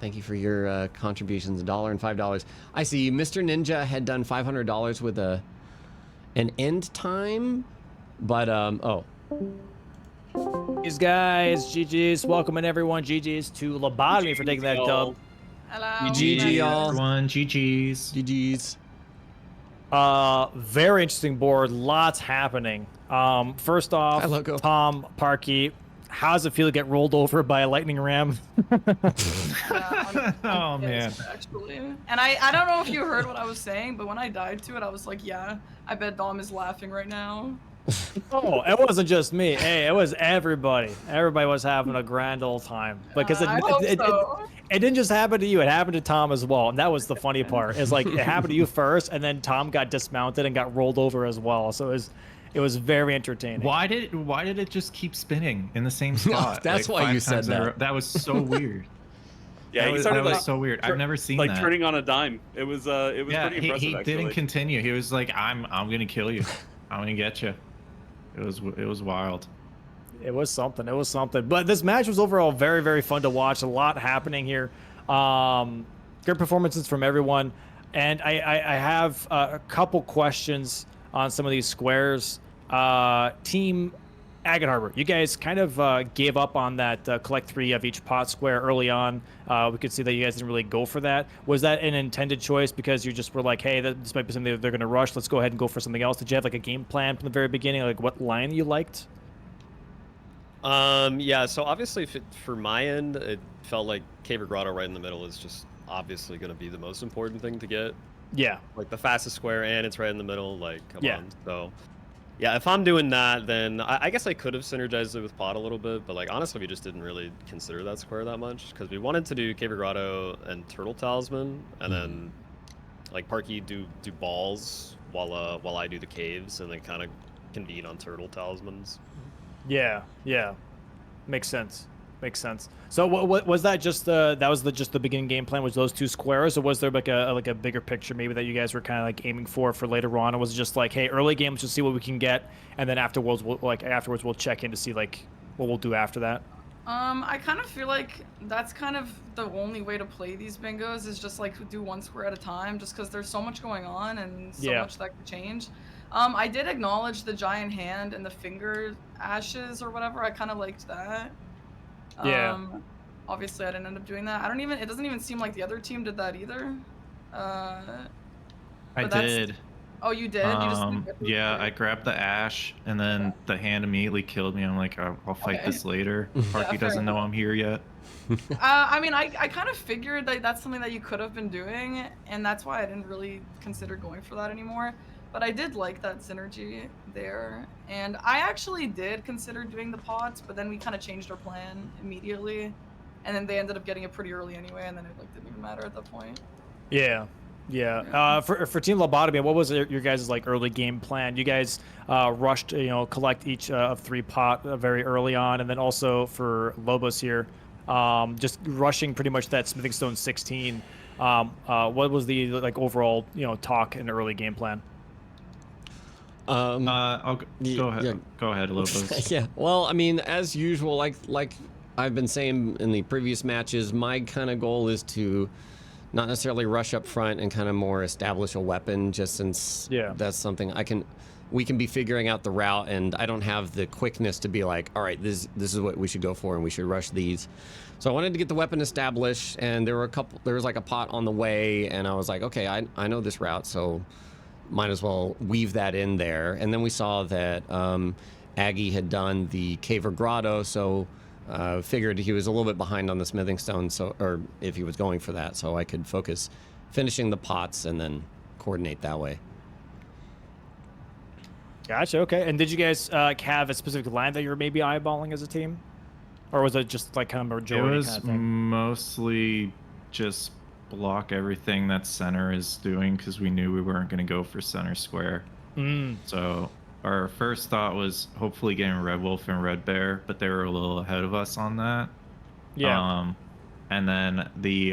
Thank you for your contributions, $1 and $5. I see Mr. Ninja had done $500 with an end time, but oh. These guys, GG's, welcoming everyone. GG's to Lobotomy for taking that dub. Hello. GG, y'all. Everyone, GG's. GG's. Very interesting board. Lots happening. First off, Hi, Loco. Tom, Parky, how does it feel to get rolled over by a lightning ram? Oh man. Actually, and I don't know if you heard what I was saying, but when I died to it, I was like, yeah, I bet Dom is laughing right now. Oh, it wasn't just me. Hey, it was everybody. Everybody was having a grand old time because it didn't just happen to you. It happened to Tom as well, and that was the funny part. It's like it happened to you first, and then Tom got dismounted and got rolled over as well. So it was very entertaining. Why did it just keep spinning in the same spot? That's like, why 5 you said times in a that. row? That was so weird. Yeah, that he was, started that was like so weird. I've never seen that. turning on a dime. It was pretty impressive. He actually. didn't continue. He was like, I'm gonna kill you. I'm gonna get you. It was wild. It was something. It was something. But this match was overall very, very fun to watch. A lot happening here. Good performances from everyone. And I have a couple questions on some of these squares. Team Parkenharbor, you guys kind of gave up on that collect 3 of each pot square early on. We could see that you guys didn't really go for that. Was that an intended choice because you just were like, hey, this might be something that they're going to rush. Let's go ahead and go for something else. Did you have like a game plan from the very beginning? Like what line you liked? Yeah, so obviously for my end, it felt like Cave or Grotto right in the middle is just obviously going to be the most important thing to get. Yeah. Like the fastest square and it's right in the middle, like, come Yeah. on. So, yeah, if I'm doing that, then I guess I could have synergized it with Pot a little bit, but like honestly, we just didn't really consider that square that much because we wanted to do Cave or Grotto and Turtle Talisman, and then like Parky do balls while I do the caves, and then kind of convene on Turtle Talismans. Yeah, yeah, makes sense. Makes sense. So what was that? Just just the beginning game plan? Was those 2 squares, or was there like a bigger picture maybe that you guys were kind of like aiming for later on? Or was it just like, hey, early games, just see what we can get, and then afterwards we'll check in to see like what we'll do after that? I kind of feel like that's kind of the only way to play these bingos is just like do 1 square at a time, just because there's so much going on and so much that could change. I did acknowledge the giant hand and the finger ashes or whatever. I kind of liked that. Yeah. Obviously, I didn't end up doing that. It doesn't even seem like the other team did that either. I But that's- did. Oh, you did? You just didn't get to Yeah, it? I grabbed the ash, and then the hand immediately killed me. I'm like, I'll fight Okay. this later. Parky fair doesn't know I'm here yet. I mean, I kind of figured that that's something that you could have been doing, and that's why I didn't really consider going for that anymore. But I did like that synergy there, and I actually did consider doing the pots, but then we kind of changed our plan immediately, and then they ended up getting it pretty early anyway, and then it like didn't even matter at that point. Yeah. Yeah. For Team Lobotomy, what was your guys' like early game plan? You guys rushed, collect each of 3 pot very early on, and then also for Lobos here, just rushing pretty much that Smithing Stone 16. What was the like overall talk in the early game plan? I'll go ahead. yeah. Go ahead, Lobos. Yeah. Well, I mean, as usual, like I've been saying in the previous matches, my kind of goal is to not necessarily rush up front and kind of more establish a weapon, just since that's something we can be figuring out the route, and I don't have the quickness to be like, all right, this is what we should go for, and we should rush these. So I wanted to get the weapon established, and there was like a pot on the way, and I was like, okay, I know this route, so might as well weave that in there. And then we saw that Aggie had done the cave or grotto, so figured he was a little bit behind on the smithing stone, or if he was going for that, so I could focus finishing the pots and then coordinate that way. Gotcha. Okay. And did you guys have a specific line that you were maybe eyeballing as a team, or was it just like kind of majority? It was kind of thing? mostly just block everything that center is doing, because we knew we weren't going to go for center square. So our first thought was hopefully getting Red Wolf and Red Bear, but they were a little ahead of us on that. Yeah. And then the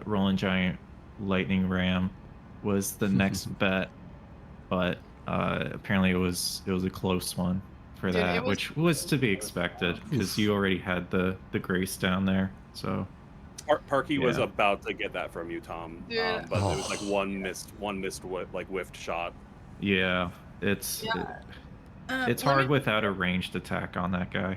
Rolling Giant Lightning Ram was the next bet, but apparently it was a close one for that, which was to be expected, because you already had the Grace down there. So Parky was about to get that from you, Tom, Yeah. but it was like one missed whiffed shot. Yeah, it's hard without a ranged attack on that guy.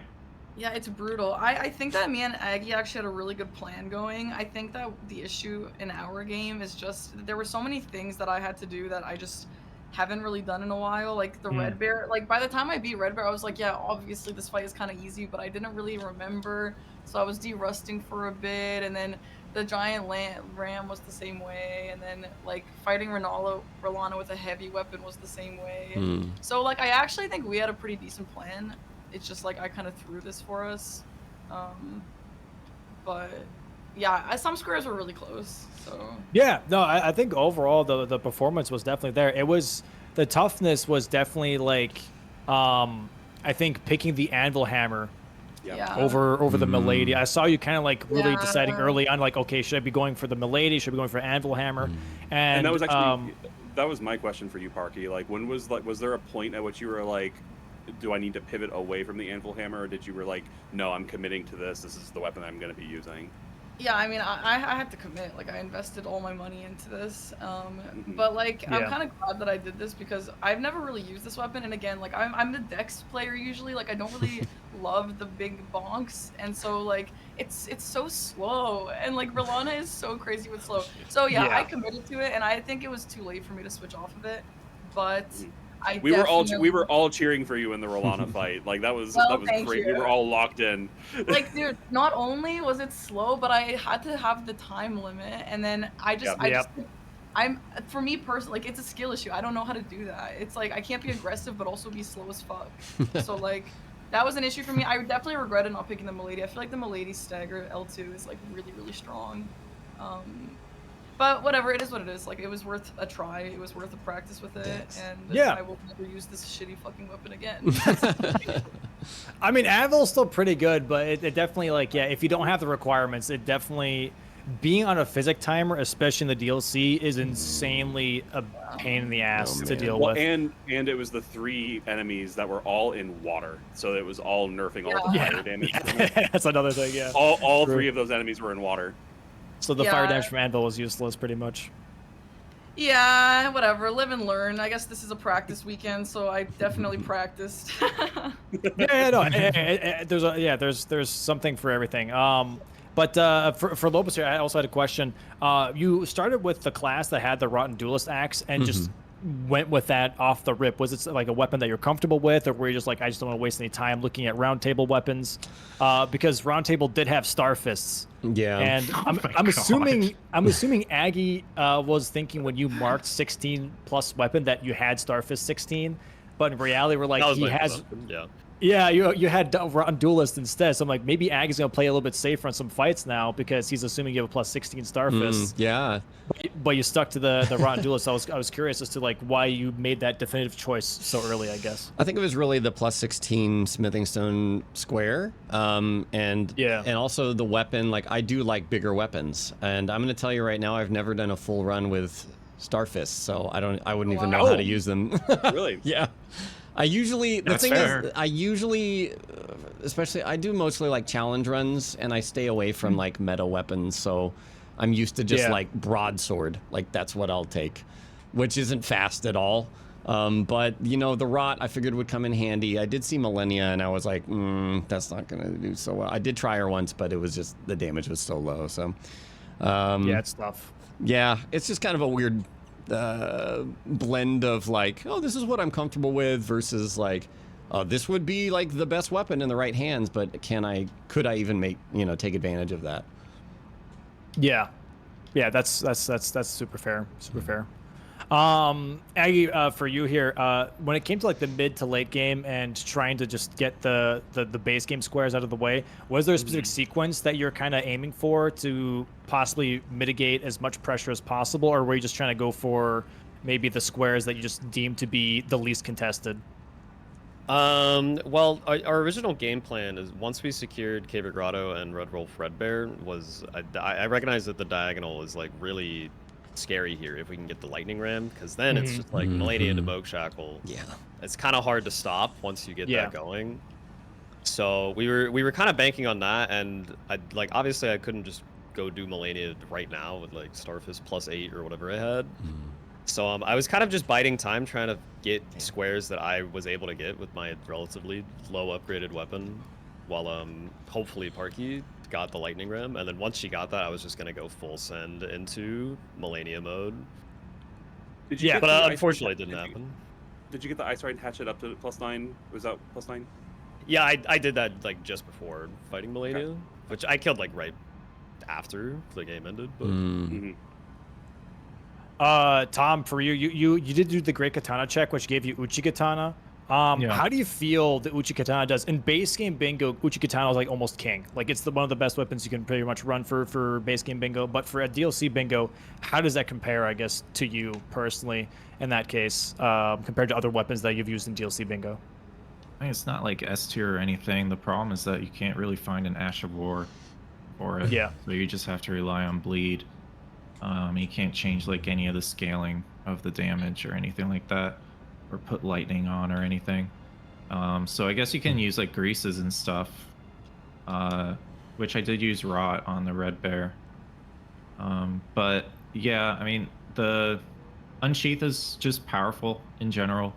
Yeah, it's brutal. I think that me and Aggie actually had a really good plan going. I think that the issue in our game is just that there were so many things that I had to do that I just haven't really done in a while. Like the Red Bear, like by the time I beat Red Bear, I was like, yeah, obviously this fight is kind of easy, but I didn't really remember. So I was de-rusting for a bit, and then the Giant Ram was the same way, and then like fighting Rolana with a heavy weapon was the same way. So like I actually think we had a pretty decent plan. It's just like I kind of threw this for us. But yeah, some squares were really close. So Yeah, no, I think overall the performance was definitely there. It was, the toughness was definitely like, I think picking the Anvil Hammer over the Milady. I saw you kind of like really deciding early on, like, okay, should I be going for the Milady? Should I be going for Anvil Hammer? And that was actually that was my question for you, Parky. Like, was there a point at which you were like, do I need to pivot away from the Anvil Hammer, or did you were like, no, I'm committing to this. This is the weapon I'm going to be using? Yeah, I mean, I had to commit. Like, I invested all my money into this. But, like, I'm kind of glad that I did this, because I've never really used this weapon. And, again, like, I'm the Dex player usually. Like, I don't really love the big bonks. And so, like, it's so slow. And, like, Rolana is so crazy with slow. So, yeah, I committed to it. And I think it was too late for me to switch off of it. But we were all cheering for you in the Rolana fight. Like that was great. We were all locked in. Like, dude, not only was it slow, but I had to have the time limit, and then for me personally, like, it's a skill issue. I don't know how to do that. It's like I can't be aggressive but also be slow as fuck. So like that was an issue for me. I definitely regretted not picking the Milady. I feel like the Milady stagger L2 is like really, really strong. But whatever, it is what it is. Like, it was worth a try. It was worth a practice with it. And I will never use this shitty fucking weapon again. I mean, Anvil's still pretty good, but it definitely, like, if you don't have the requirements, it definitely, being on a physic timer, especially in the DLC, is insanely a pain in the ass to deal with. And it was the 3 enemies that were all in water, so it was all nerfing all the fire damage. That's another thing, All 3 of those enemies were in water. So the fire damage from Anvil was useless, pretty much. Yeah, whatever. Live and learn. I guess this is a practice weekend, so I definitely practiced. There's something for everything. But for Lobos here, I also had a question. You started with the class that had the Rotten Duelist axe and just went with that off the rip. Was it like a weapon that you're comfortable with, or were you just like, I just don't want to waste any time looking at round table weapons? Because round table did have star fists. Yeah. And I'm assuming Aggie was thinking when you marked 16 plus weapon that you had Starfist 16, but in reality we're like he has. Yeah, you had Rotten Duelist instead, so I'm like, maybe Aggie's gonna play a little bit safer in some fights now because he's assuming you have a plus 16 Starfist. Yeah. But you stuck to the Rotten Duelist. So I was curious as to like why you made that definitive choice so early, I guess. I think it was really the plus 16 smithing stone square, and also the weapon. Like, I do like bigger weapons, and I'm gonna tell you right now, I've never done a full run with Starfists, so I wouldn't even know how to use them. Really? Yeah. I usually, especially, I do mostly like challenge runs, and I stay away from like meta weapons, so I'm used to just like broadsword. Like, that's what I'll take, which isn't fast at all. But, you know, the rot I figured would come in handy. I did see Millennia, and I was like, that's not going to do so well. I did try her once, but it was just, the damage was so low, so. Yeah, it's tough. Yeah, it's just kind of a weird blend of like, oh, this is what I'm comfortable with versus like, this would be like the best weapon in the right hands, but could I even take advantage of that? Yeah, that's super fair. Super fair. Aggie, for you here, when it came to like the mid to late game and trying to just get the base game squares out of the way, was there a specific sequence that you're kind of aiming for to possibly mitigate as much pressure as possible, or were you just trying to go for maybe the squares that you just deemed to be the least contested? Well, our original game plan is once we secured Cave Grotto and Red Wolf Red Bear was I recognize that the diagonal is like really scary here if we can get the lightning ram, because then it's just like Millennia to Moog Shackle. Yeah, it's kind of hard to stop once you get that going. So we were kind of banking on that, and obviously I couldn't just go do Millennia right now with like Starfist +8 or whatever I had. So I was kind of just biding time, trying to get squares that I was able to get with my relatively low upgraded weapon, while hopefully Parky got the lightning ram, and then once she got that, I was just gonna go full send into Millennia mode. But unfortunately, it didn't happen. Did you get the Ice Ride Hatchet up to +9? Was that +9? Yeah, I did that like just before fighting Millennia, which I killed like right after the game ended. But... Tom, for you did do the Great Katana check, which gave you Uchi Katana. How do you feel the Uchi Katana does? In base game bingo, Uchi Katana is like almost king. Like, it's one of the best weapons you can pretty much run for base game bingo. But for a DLC bingo, how does that compare, I guess, to you personally in that case, compared to other weapons that you've used in DLC bingo? I mean, it's not like S tier or anything. The problem is that you can't really find an Ash of War for it. Yeah. So you just have to rely on bleed. You can't change like any of the scaling of the damage or anything like that, or put lightning on or anything. So I guess you can use like greases and stuff, which I did use rot on the Red Bear. But yeah, I mean, the Unsheath is just powerful in general.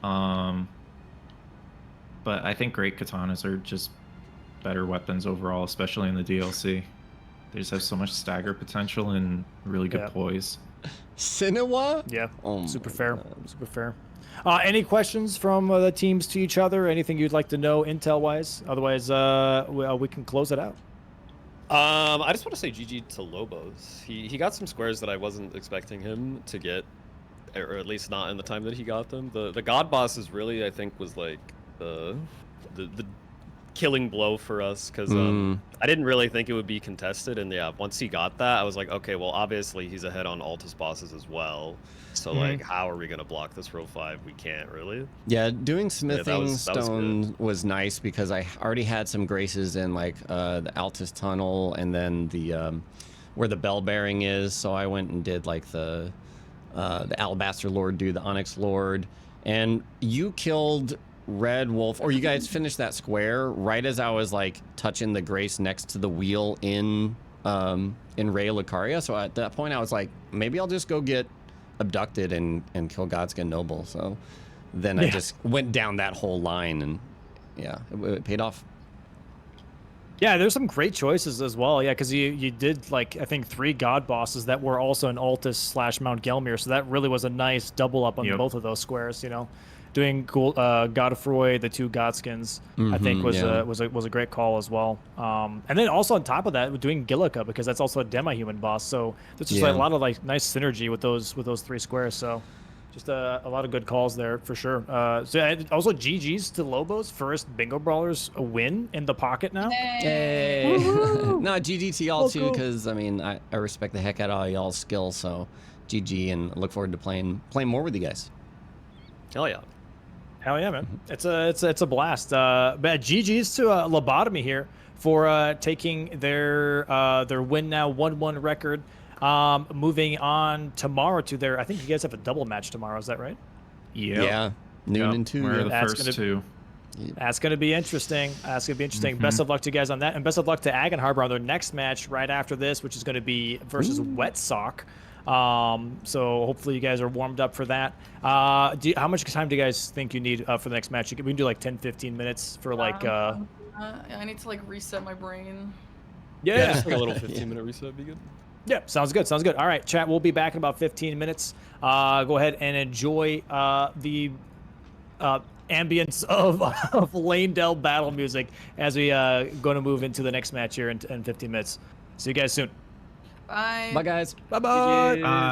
But I think Great Katanas are just better weapons overall, especially in the DLC. They just have so much stagger potential and really good poise. Sinewa? Yeah, super fair. Super fair. Any questions from the teams to each other? Anything you'd like to know intel-wise? Otherwise, we can close it out. I just want to say GG to Lobos. He got some squares that I wasn't expecting him to get, or at least not in the time that he got them. The God Boss is really, I think, was like the killing blow for us, because I didn't really think it would be contested, and yeah, once he got that, I was like, okay, well, obviously he's ahead on Altus bosses as well, so like, how are we gonna block this row 5? We can't really. Yeah, doing smithing stone was nice, because I already had some graces in like the Altus tunnel, and then the where the bell bearing is, so I went and did like the Alabaster Lord dude, the Onyx Lord, and you killed Red Wolf, or you guys finished that square right as I was like touching the grace next to the wheel in in Rey Lucaria. So at that point, I was like, maybe I'll just go get abducted and kill Godskin Noble. So then I just went down that whole line, and yeah, it paid off. Yeah, there's some great choices as well. Yeah, because you did, like, I think 3 god bosses that were also in Altus / Mount Gelmir, so that really was a nice double up on both of those squares. You know, doing Godfroy, the 2 Godskins, I think was a great call as well. And then also on top of that, doing Gillica, because that's also a demi-human boss. So there's just like a lot of like nice synergy with those 3 squares. So just a lot of good calls there for sure. So also GG's to Lobos, first Bingo Brawlers a win in the pocket now. Hey. No, GG to y'all too, because I mean I respect the heck out of all y'all's skill. So GG, and look forward to playing more with you guys. Hell yeah. Hell yeah, man! It's a blast. But GG's to Lobotomy here for taking their win now 1-1 record. Moving on tomorrow to their, I think you guys have a double match tomorrow. Is that right? Yeah. Noon and 2. We're the That's first 2. That's going to be interesting. Best of luck to you guys on that, and best of luck to Parkenharbor on their next match right after this, which is going to be versus Wet Sock. So hopefully you guys are warmed up for that. How much time do you guys think you need for the next match? We can do like 10-15 minutes for like. I need to like reset my brain. Yeah, just like a little 15-minute reset would be good. Yeah, sounds good. Sounds good. All right, chat. We'll be back in about 15 minutes. Go ahead and enjoy the ambience of Lane Dell battle music as we going to move into the next match here in 15 minutes. See you guys soon. Bye. Bye, guys. Bye-bye.